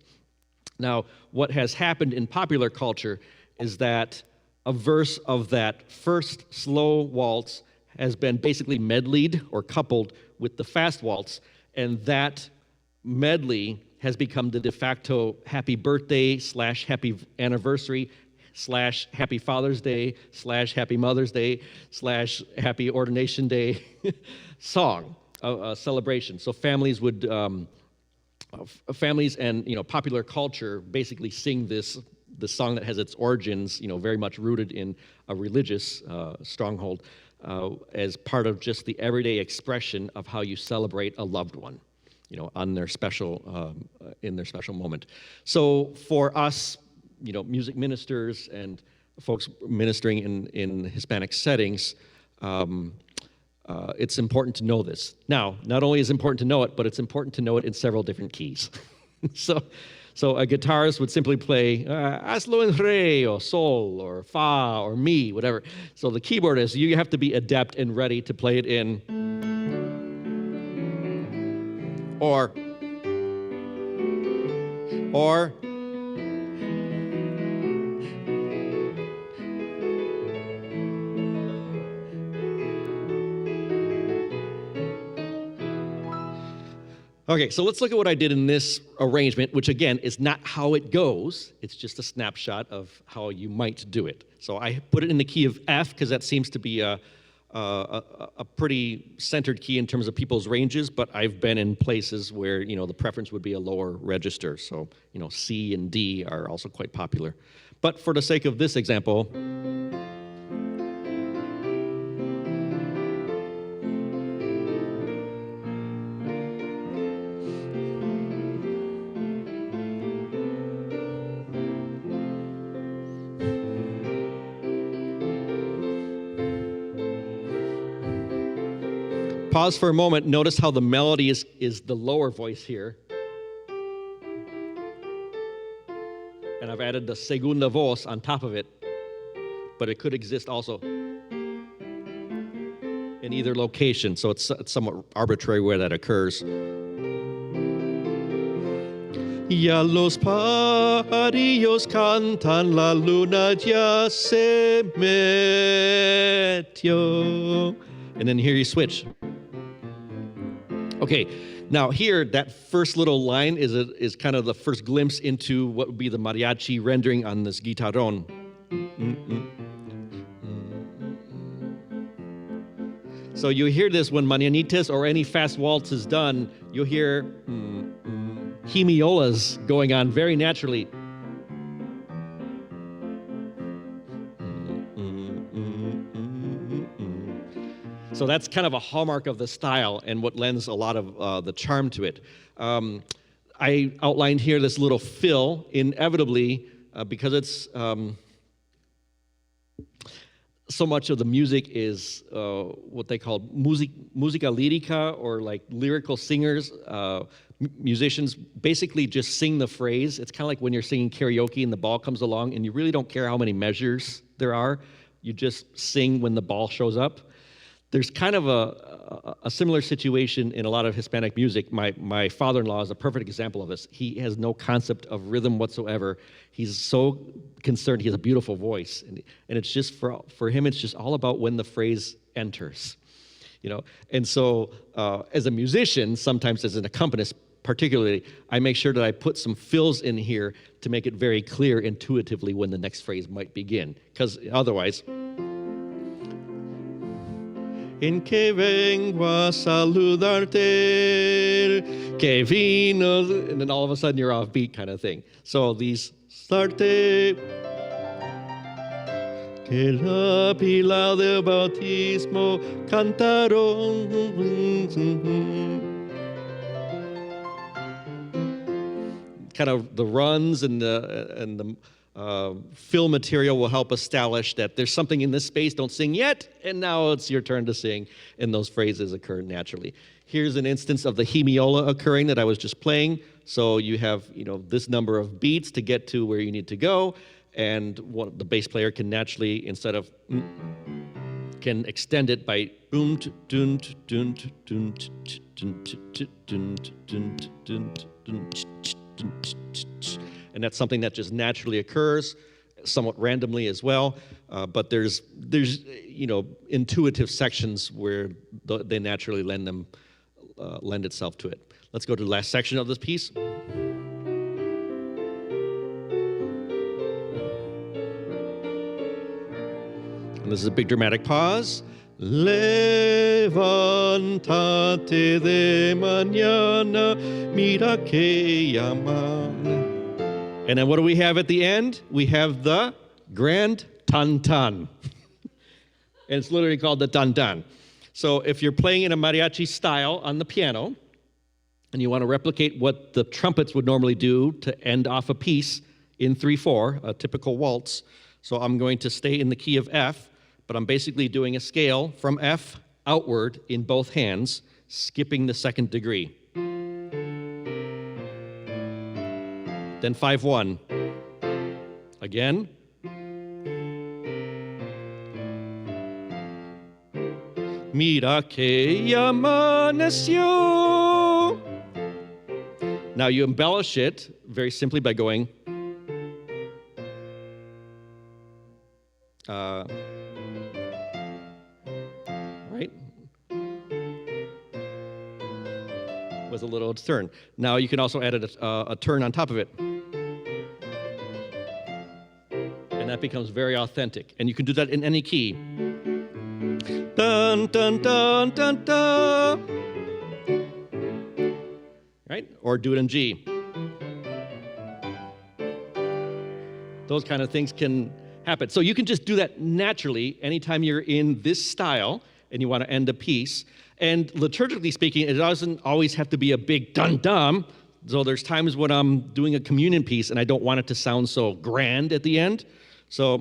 Speaker 2: Now, what has happened in popular culture is that a verse of that first slow waltz has been basically medleyed or coupled with the fast waltz, and that medley has become the de facto happy birthday / happy anniversary / happy Father's Day / happy Mother's Day / happy ordination day song, celebration. So families would, families and popular culture basically sing the song that has its origins, very much rooted in a religious stronghold, as part of just the everyday expression of how you celebrate a loved one, on their special, in their special moment. So for us, music ministers and folks ministering in Hispanic settings, it's important to know this. Now, not only is it important to know it, but it's important to know it in several different keys. So a guitarist would simply play hazlo en re or sol or fa or mi, whatever. So the keyboardist, you have to be adept and ready to play it in or Okay, so let's look at what I did in this arrangement, which again is not how it goes. It's just a snapshot of how you might do it. So I put it in the key of F because that seems to be a pretty centered key in terms of people's ranges, but I've been in places where, the preference would be a lower register. So, C and D are also quite popular. But for the sake of this example, pause for a moment. Notice how the melody is the lower voice here. And I've added the segunda voz on top of it, but it could exist also in either location, so it's somewhat arbitrary where that occurs. Ya los parillos cantan, la luna ya se metió. And then here you switch. Okay, now here, that first little line is kind of the first glimpse into what would be the mariachi rendering on this guitarrón. So you hear this when mañanitas or any fast waltz is done, you'll hear hemiolas going on very naturally. So that's kind of a hallmark of the style and what lends a lot of the charm to it. I outlined here this little fill, inevitably, because it's so much of the music is what they call musica lyrica, or like lyrical singers. Musicians basically just sing the phrase. It's kind of like when you're singing karaoke and the ball comes along and you really don't care how many measures there are. You just sing when the ball shows up. There's kind of a similar situation in a lot of Hispanic music. My father-in-law is a perfect example of this. He has no concept of rhythm whatsoever. He's so concerned. He has a beautiful voice, and it's just for him. It's just all about when the phrase enters, you know. And so, as a musician, sometimes as an accompanist, particularly, I make sure that I put some fills in here to make it very clear intuitively when the next phrase might begin, because otherwise. En que vengo a saludarte, que vino, and then all of a sudden you're off beat kind of thing. So these starte, que la pila del bautismo cantaron. Kind of the runs and the fill material will help establish that there's something in this space, don't sing yet, and now it's your turn to sing, and those phrases occur naturally. Here's an instance of the hemiola occurring that I was just playing. So you have, this number of beats to get to where you need to go, and the bass player can naturally, instead of can extend it by and that's something that just naturally occurs, somewhat randomly as well. But there's intuitive sections where they naturally lend itself to it. Let's go to the last section of this piece. And this is a big dramatic pause. Levántate de mañana, mira que llaman. And then what do we have at the end? We have the grand tan-tan. And it's literally called the tan-tan. So if you're playing in a mariachi style on the piano, and you want to replicate what the trumpets would normally do to end off a piece in 3/4, a typical waltz. So I'm going to stay in the key of F, but I'm basically doing a scale from F outward in both hands, skipping the second degree. Then 5/1. Again. Mira que amaneció. Now you embellish it very simply by going right? With a little turn. Now you can also add a turn on top of it. And that becomes very authentic. And you can do that in any key. Dun, dun, dun, dun, dun. Right? Or do it in G. Those kind of things can happen. So you can just do that naturally anytime you're in this style and you want to end a piece. And liturgically speaking, it doesn't always have to be a big dun-dum. So there's times when I'm doing a communion piece and I don't want it to sound so grand at the end. So,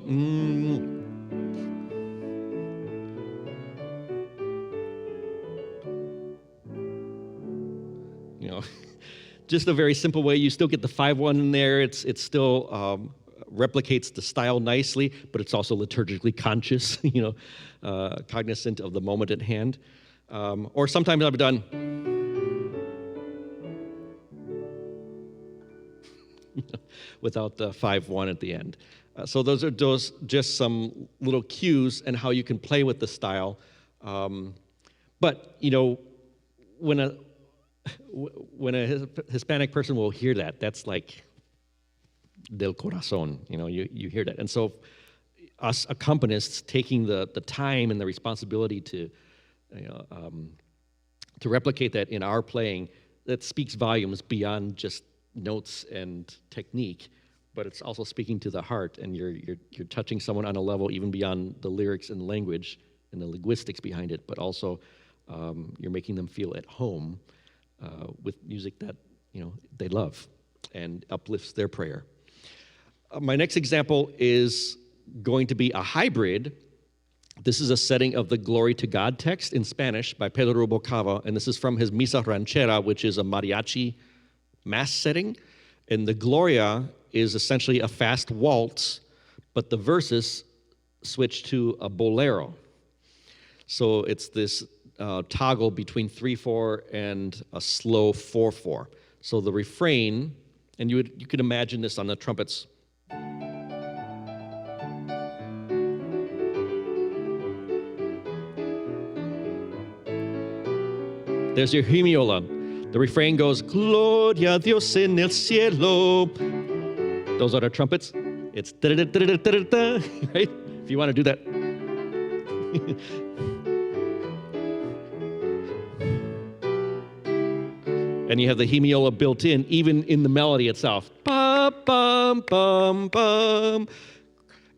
Speaker 2: just a very simple way. You still get the 5/1 in there. It's still replicates the style nicely, but it's also liturgically conscious, cognizant of the moment at hand. Or sometimes I've done without the 5/1 at the end. So those are just some little cues and how you can play with the style. But when a Hispanic person will hear that, that's like del corazón. You hear that, and so us accompanists taking the time and the responsibility to replicate that in our playing, that speaks volumes beyond just notes and technique. But it's also speaking to the heart, and you're touching someone on a level even beyond the lyrics and language and the linguistics behind it, but also you're making them feel at home with music that they love and uplifts their prayer. My next example is going to be a hybrid This is a setting of the Glory to God text in Spanish by Pedro Rubalcaba, and this is from his Misa Ranchera, which is a mariachi mass setting. And the Gloria is essentially a fast waltz, but the verses switch to a bolero. So it's this toggle between 3/4 and a slow 4/4. So the refrain, and you could imagine this on the trumpets. There's your hemiola. The refrain goes, Gloria a Dios en el cielo. Those are the trumpets. It's da-da-da-da-da-da-da, right? If you want to do that. And you have the hemiola built in, even in the melody itself. Bum, bum, bum, bum.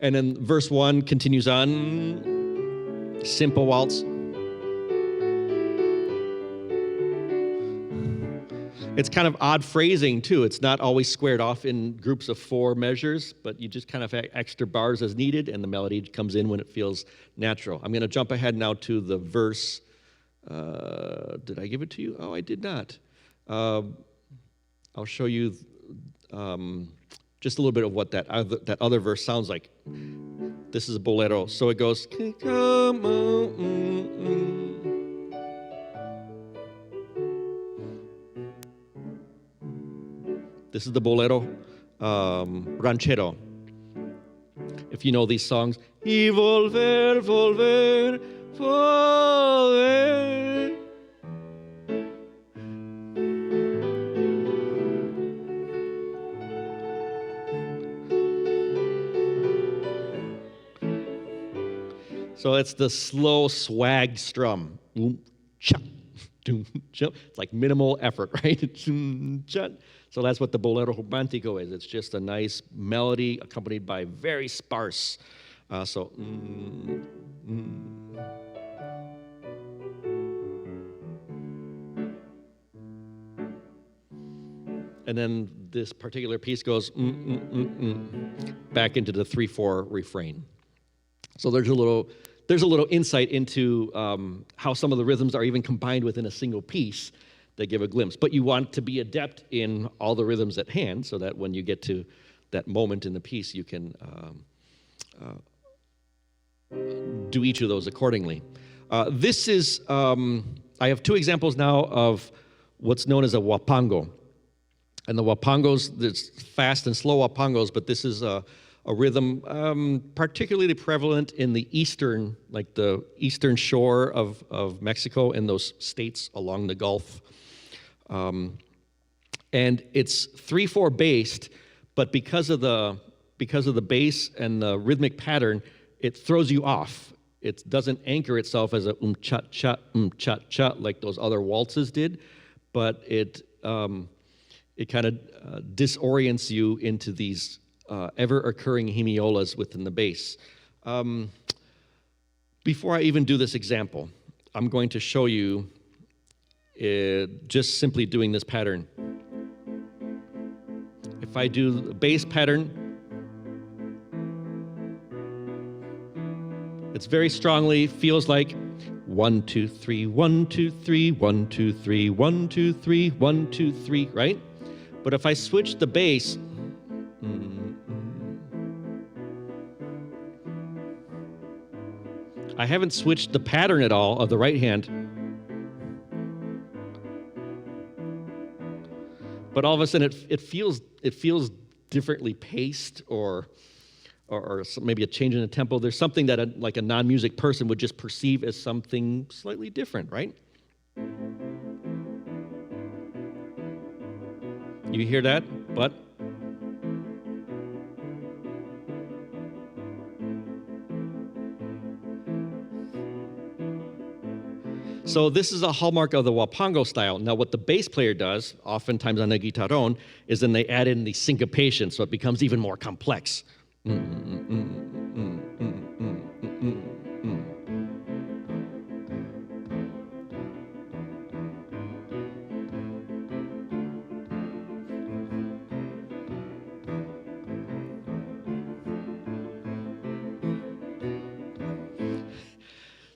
Speaker 2: And then verse 1 continues on. Simple waltz. It's kind of odd phrasing, too. It's not always squared off in groups of 4 measures, but you just kind of add extra bars as needed, and the melody comes in when it feels natural. I'm going to jump ahead now to the verse. Did I give it to you? Oh, I did not. I'll show you just a little bit of what that other verse sounds like. This is a bolero. So it goes... This is the bolero ranchero. If you know these songs, y volver, volver, volver. So it's the slow swag strum. It's like minimal effort, right? So that's what the bolero romántico is. It's just a nice melody accompanied by very sparse. And then this particular piece goes back into the 3/4 refrain. So there's a little insight into how some of the rhythms are even combined within a single piece that give a glimpse. But you want to be adept in all the rhythms at hand so that when you get to that moment in the piece, you can do each of those accordingly. This is, I have 2 examples now of what's known as a huapango. And the huapangos, there's fast and slow huapangos, but this is a rhythm particularly prevalent in the eastern, like the eastern shore of Mexico and those states along the Gulf. And it's 3/4 based, but because of the bass and the rhythmic pattern, it throws you off. It doesn't anchor itself as a cha cha cha like those other waltzes did, but it kind of disorients you into these ever-occurring hemiolas within the bass. Before I even do this example, I'm going to show you just simply doing this pattern. If I do the bass pattern, it's very strongly feels like 1, 2, 3, 1, 2, 3, 1, 2, 3, 1, 2, 3, 1, 2, 3, right? But if I switch the bass, I haven't switched the pattern at all of the right hand. But all of a sudden it feels differently paced or maybe a change in the tempo. There's something that like a non-music person would just perceive as something slightly different, right? You hear that? But so this is a hallmark of the huapango style. Now what the bass player does, oftentimes on the guitarrón, is then they add in the syncopation, so it becomes even more complex.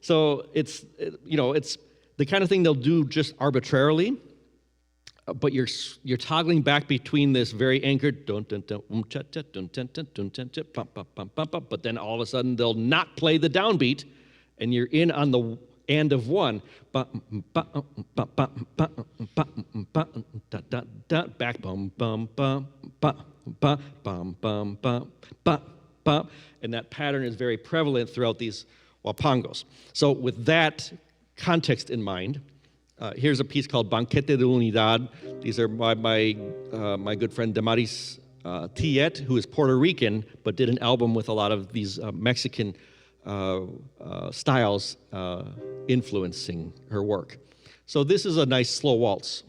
Speaker 2: So it's the kind of thing they'll do just arbitrarily, but you're toggling back between this very anchored dun dun dun cha cha dun dun dun dun dun cha pum pum pum pum pum, but then all of a sudden they'll not play the downbeat, and you're in on the and of one. Back bum bum bum bum bum bum bum bum bum, and that pattern is very prevalent throughout these wapangos. So with that context in mind, here's a piece called Banquete de Unidad. These are my good friend Damaris Tiet, who is Puerto Rican, but did an album with a lot of these Mexican styles influencing her work. So this is a nice slow waltz.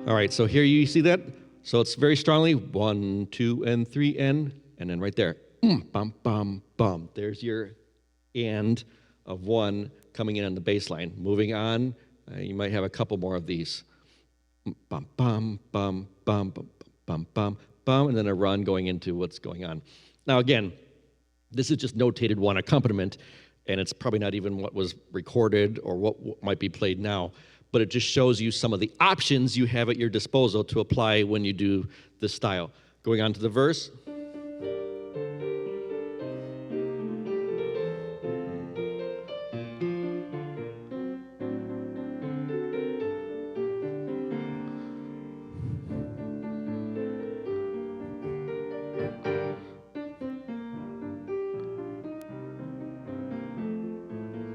Speaker 2: All right, so here you see that. So it's very strongly 1, 2, and 3, and then right there, bum, bum, bum. There's your and of 1 coming in on the bass line. Moving on, you might have a couple more of these. Bum, bum, bum, bum, bum, bum, bum, bum, and then a run going into what's going on. Now again, this is just notated 1 accompaniment, and it's probably not even what was recorded or what might be played now, but it just shows you some of the options you have at your disposal to apply when you do this style. Going on to the verse.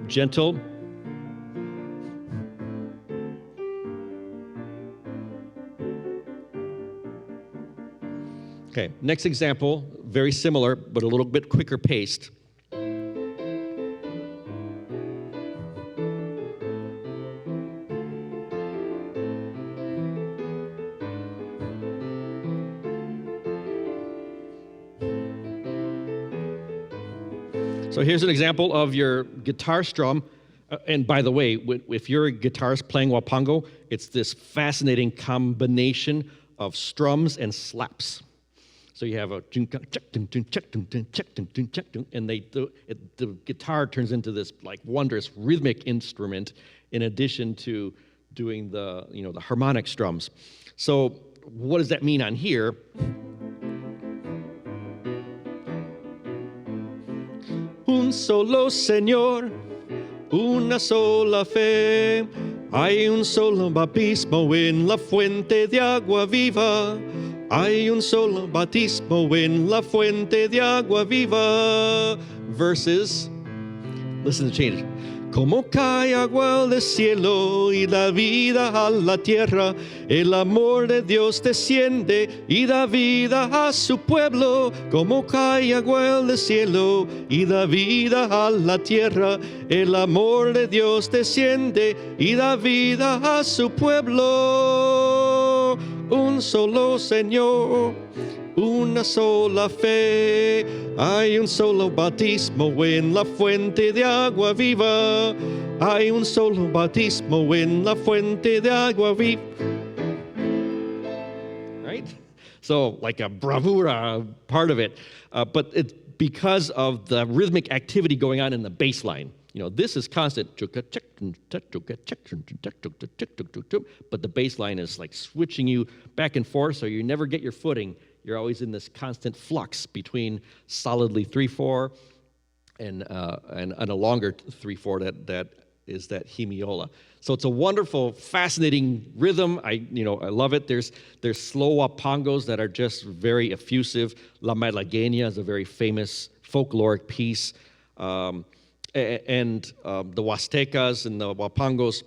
Speaker 2: Gentle. Okay, next example, very similar, but a little bit quicker paced. So here's an example of your guitar strum. And by the way, if you're a guitarist playing wapango, it's this fascinating combination of strums and slaps. So you have a and the guitar turns into this like wondrous rhythmic instrument in addition to doing the harmonic strums. So what does that mean on here? Un solo Señor, una sola fe, hay un solo bautismo en la fuente de agua viva, hay un solo bautismo en la fuente de agua viva. Verses, listen to the change. Como cae agua del cielo y da vida a la tierra, el amor de Dios desciende y da vida a su pueblo. Como cae agua del cielo y da vida a la tierra, el amor de Dios desciende y da vida a su pueblo. Un solo Señor, una sola fe, hay un solo bautismo en la fuente de agua viva, hay un solo bautismo en la fuente de agua viva. Right? So like a bravura part of it, but it's because of the rhythmic activity going on in the bass line. This is constant, but the bass line is like switching you back and forth, so you never get your footing. You're always in this constant flux between solidly 3/4 and a longer 3/4 that is that hemiola. So it's a wonderful, fascinating rhythm. I love it. There's slow wapangos that are just very effusive. La Malagueña is a very famous folkloric piece. And the Huastecas and the wapangos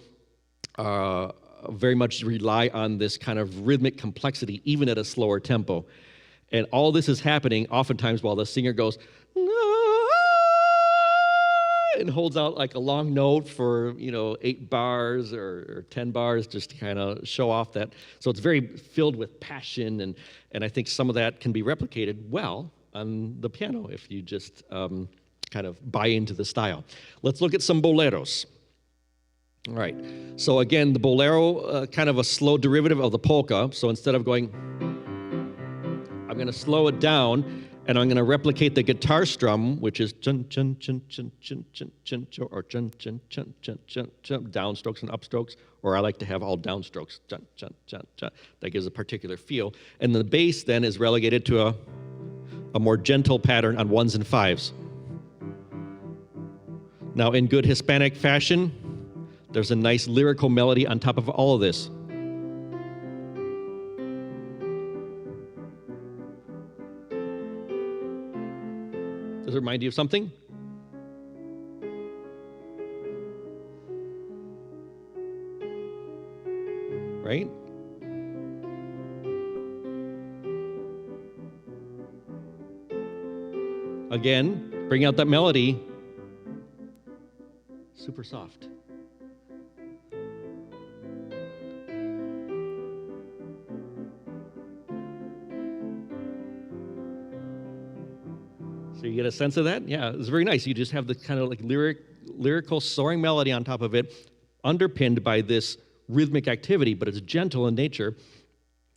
Speaker 2: very much rely on this kind of rhythmic complexity, even at a slower tempo. And all this is happening oftentimes while the singer goes, and holds out like a long note for 8 bars or 10 bars just to kind of show off that. So it's very filled with passion, and I think some of that can be replicated well on the piano if you just kind of buy into the style. Let's look at some boleros. All right, so again, the bolero, kind of a slow derivative of the polka. So instead of going, I'm going to slow it down, and I'm going to replicate the guitar strum, which is chun chun chun chun chun chun chun chun, or chun chun chun chun chun chun, downstrokes and upstrokes, or I like to have all downstrokes, chun chun chun chun. That gives a particular feel. And the bass then is relegated to a more gentle pattern on 1s and 5s. Now, in good Hispanic fashion, there's a nice lyrical melody on top of all of this. Does it remind you of something? Right? Again, bring out that melody. Super soft. So you get a sense of that? Yeah, it's very nice. You just have the kind of like lyrical soaring melody on top of it, underpinned by this rhythmic activity, but it's gentle in nature,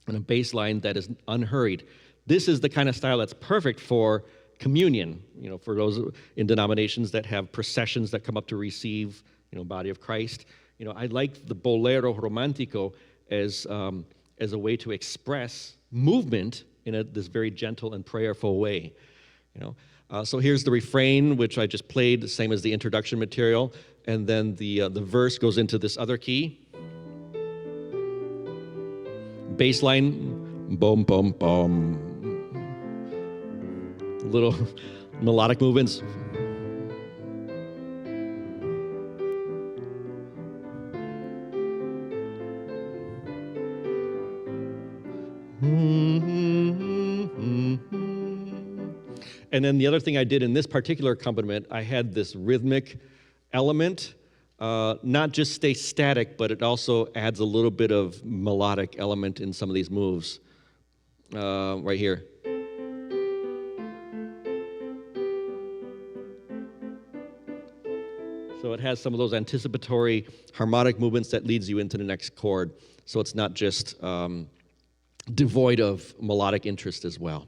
Speaker 2: and a bass line that is unhurried. This is the kind of style that's perfect for communion, for those in denominations that have processions that come up to receive, body of Christ. I like the bolero romantico as a way to express movement in this very gentle and prayerful way. So here's the refrain, which I just played, the same as the introduction material, and then the verse goes into this other key. Bass line, boom, boom, boom. Little melodic movements. And then the other thing I did in this particular accompaniment, I had this rhythmic element, not just stay static, but it also adds a little bit of melodic element in some of these moves. Right here. So it has some of those anticipatory harmonic movements that leads you into the next chord. So it's not just devoid of melodic interest as well.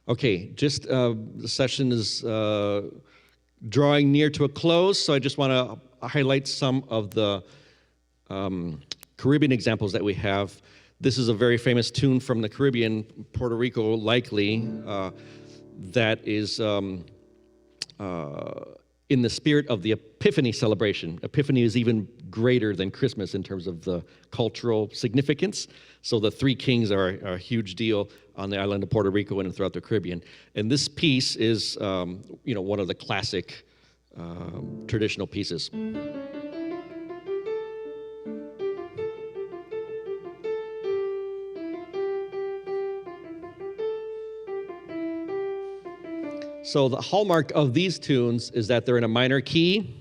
Speaker 2: Okay, just the session is drawing near to a close, so I just want to highlight some of the Caribbean examples that we have. This is a very famous tune from the Caribbean, Puerto Rico likely, that is in the spirit of the Epiphany celebration. Epiphany is even greater than Christmas in terms of the cultural significance. So the three kings are a huge deal on the island of Puerto Rico and throughout the Caribbean. And this piece is, one of the classic traditional pieces. So the hallmark of these tunes is that they're in a minor key.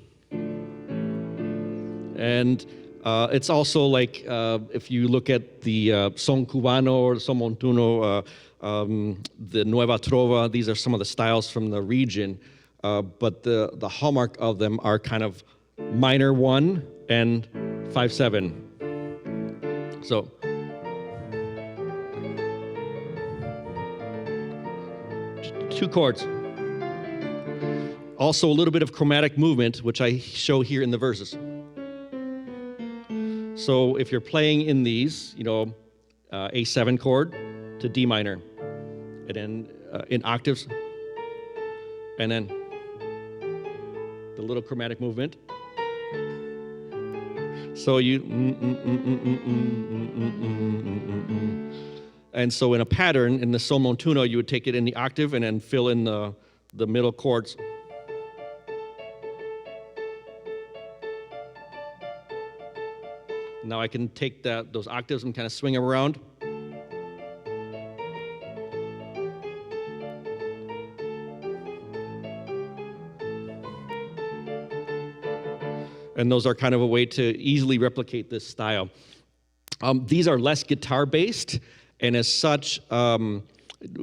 Speaker 2: And it's also like, if you look at the son cubano or son montuno, the nueva trova, these are some of the styles from the region, but the hallmark of them are kind of minor 1 and 5/7. So two chords. Also a little bit of chromatic movement, which I show here in the verses. So if you're playing in these, A7 chord to D minor, and then in octaves, and then the little chromatic movement. So you, and so in a pattern, in the son montuno, you would take it in the octave and then fill in the middle chords. Now I can take those octaves and kind of swing them around. And those are kind of a way to easily replicate this style. These are less guitar-based, and as such,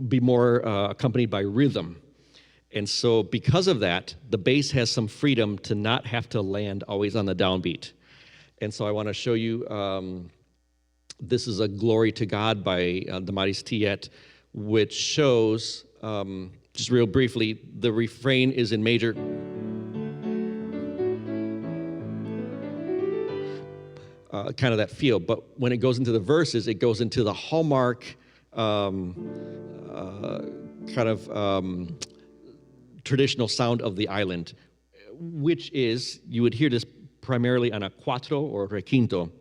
Speaker 2: be more accompanied by rhythm. And so because of that, the bass has some freedom to not have to land always on the downbeat. And so I want to show you, this is a Glory to God by Damaris Tiet, which shows, just real briefly, the refrain is in major. Kind of that feel, but when it goes into the verses, it goes into the hallmark traditional sound of the island, which is, you would hear this primarily on a cuatro or requinto.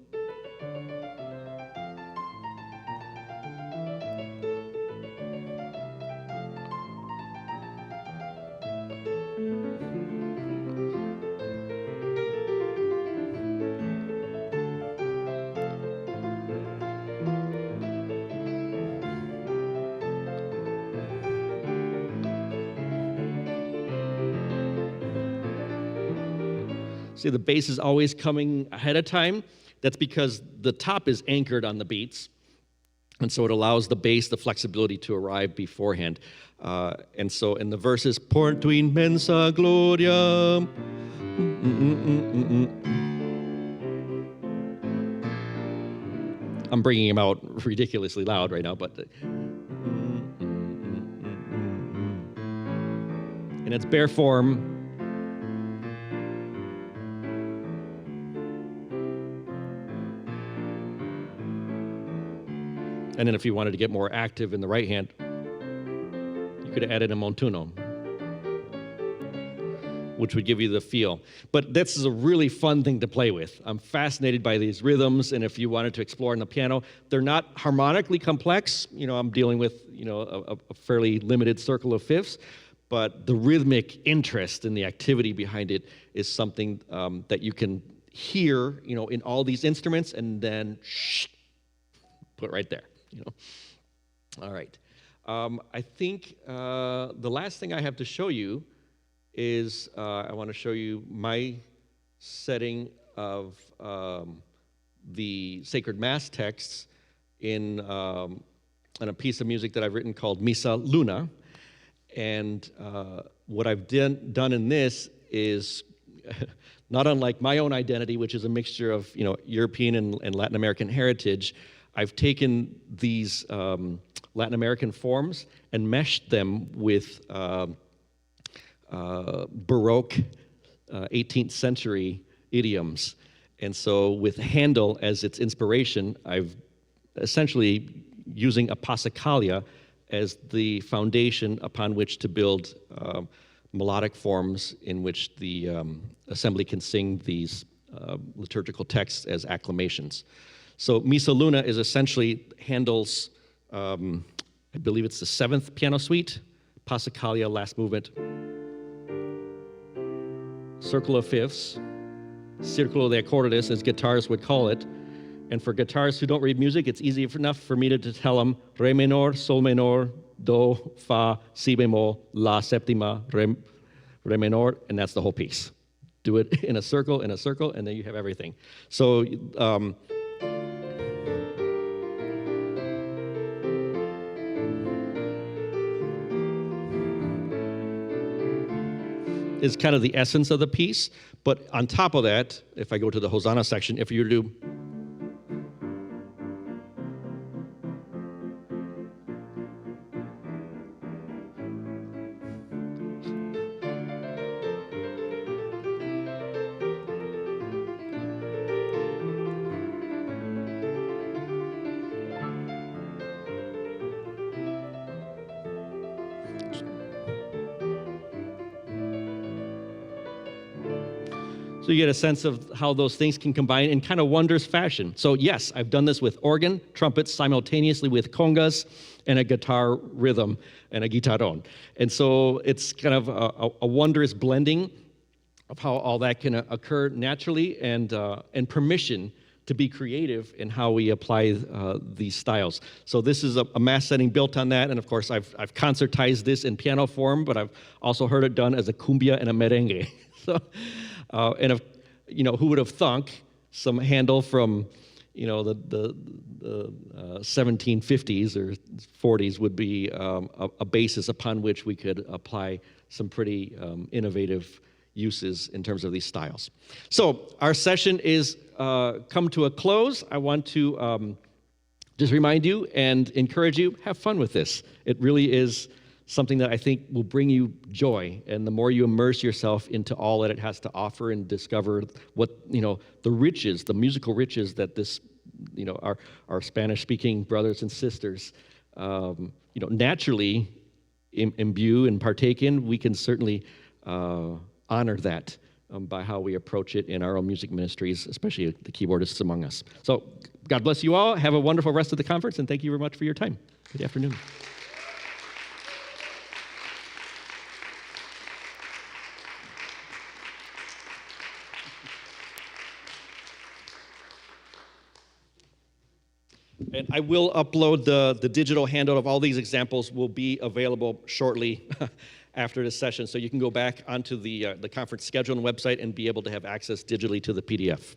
Speaker 2: See, the bass is always coming ahead of time. That's because the top is anchored on the beats, and so it allows the bass the flexibility to arrive beforehand. And so in the verses, por tu inmensa gloria. I'm bringing him out ridiculously loud right now, but. In its bare form. And then if you wanted to get more active in the right hand, you could have added a montuno, which would give you the feel. But this is a really fun thing to play with. I'm fascinated by these rhythms, and if you wanted to explore on the piano, they're not harmonically complex. I'm dealing with, a fairly limited circle of fifths, but the rhythmic interest and the activity behind it is something that you can hear, in all these instruments, and then put right there. All right. I think the last thing I have to show you is I want to show you my setting of the sacred mass texts in a piece of music that I've written called Misa Luna. And what I've done in this is not unlike my own identity, which is a mixture of European and Latin American heritage. I've taken these Latin American forms and meshed them with Baroque 18th century idioms. And so with Handel as its inspiration, I've essentially using a Passacaglia as the foundation upon which to build melodic forms in which the assembly can sing these liturgical texts as acclamations. So Misa Luna is essentially Handel's, I believe it's the 7th piano suite, Passacaglia, last movement, circle of fifths, Círculo de acordes, as guitarists would call it. And for guitarists who don't read music, it's easy enough for me to tell them re menor, sol menor, do, fa, si bemol, la septima, re menor, and that's the whole piece. Do it in a circle, and then you have everything. So, is kind of the essence of the piece. But on top of that, if I go to the Hosanna section, if you do so you get a sense of how those things can combine in kind of wondrous fashion. So yes, I've done this with organ, trumpets, simultaneously with congas, and a guitar rhythm, and a guitarrón. And so it's kind of a wondrous blending of how all that can occur naturally, and permission to be creative in how we apply these styles. So this is a mass setting built on that, and of course I've concertized this in piano form, but I've also heard it done as a cumbia and a merengue. So. And if, who would have thunk some Handel from, the 1750s or 40s would be a basis upon which we could apply some pretty innovative uses in terms of these styles. So our session is come to a close. I want to just remind you and encourage you, have fun with this. It really is something that I think will bring you joy. And the more you immerse yourself into all that it has to offer and discover what, the riches, the musical riches that this, our Spanish-speaking brothers and sisters, naturally imbue and partake in, we can certainly honor that by how we approach it in our own music ministries, especially the keyboardists among us. So God bless you all. Have a wonderful rest of the conference, and thank you very much for your time. Good afternoon. And I will upload the digital handout of all these examples will be available shortly after this session. So you can go back onto the conference schedule and website and be able to have access digitally to the PDF.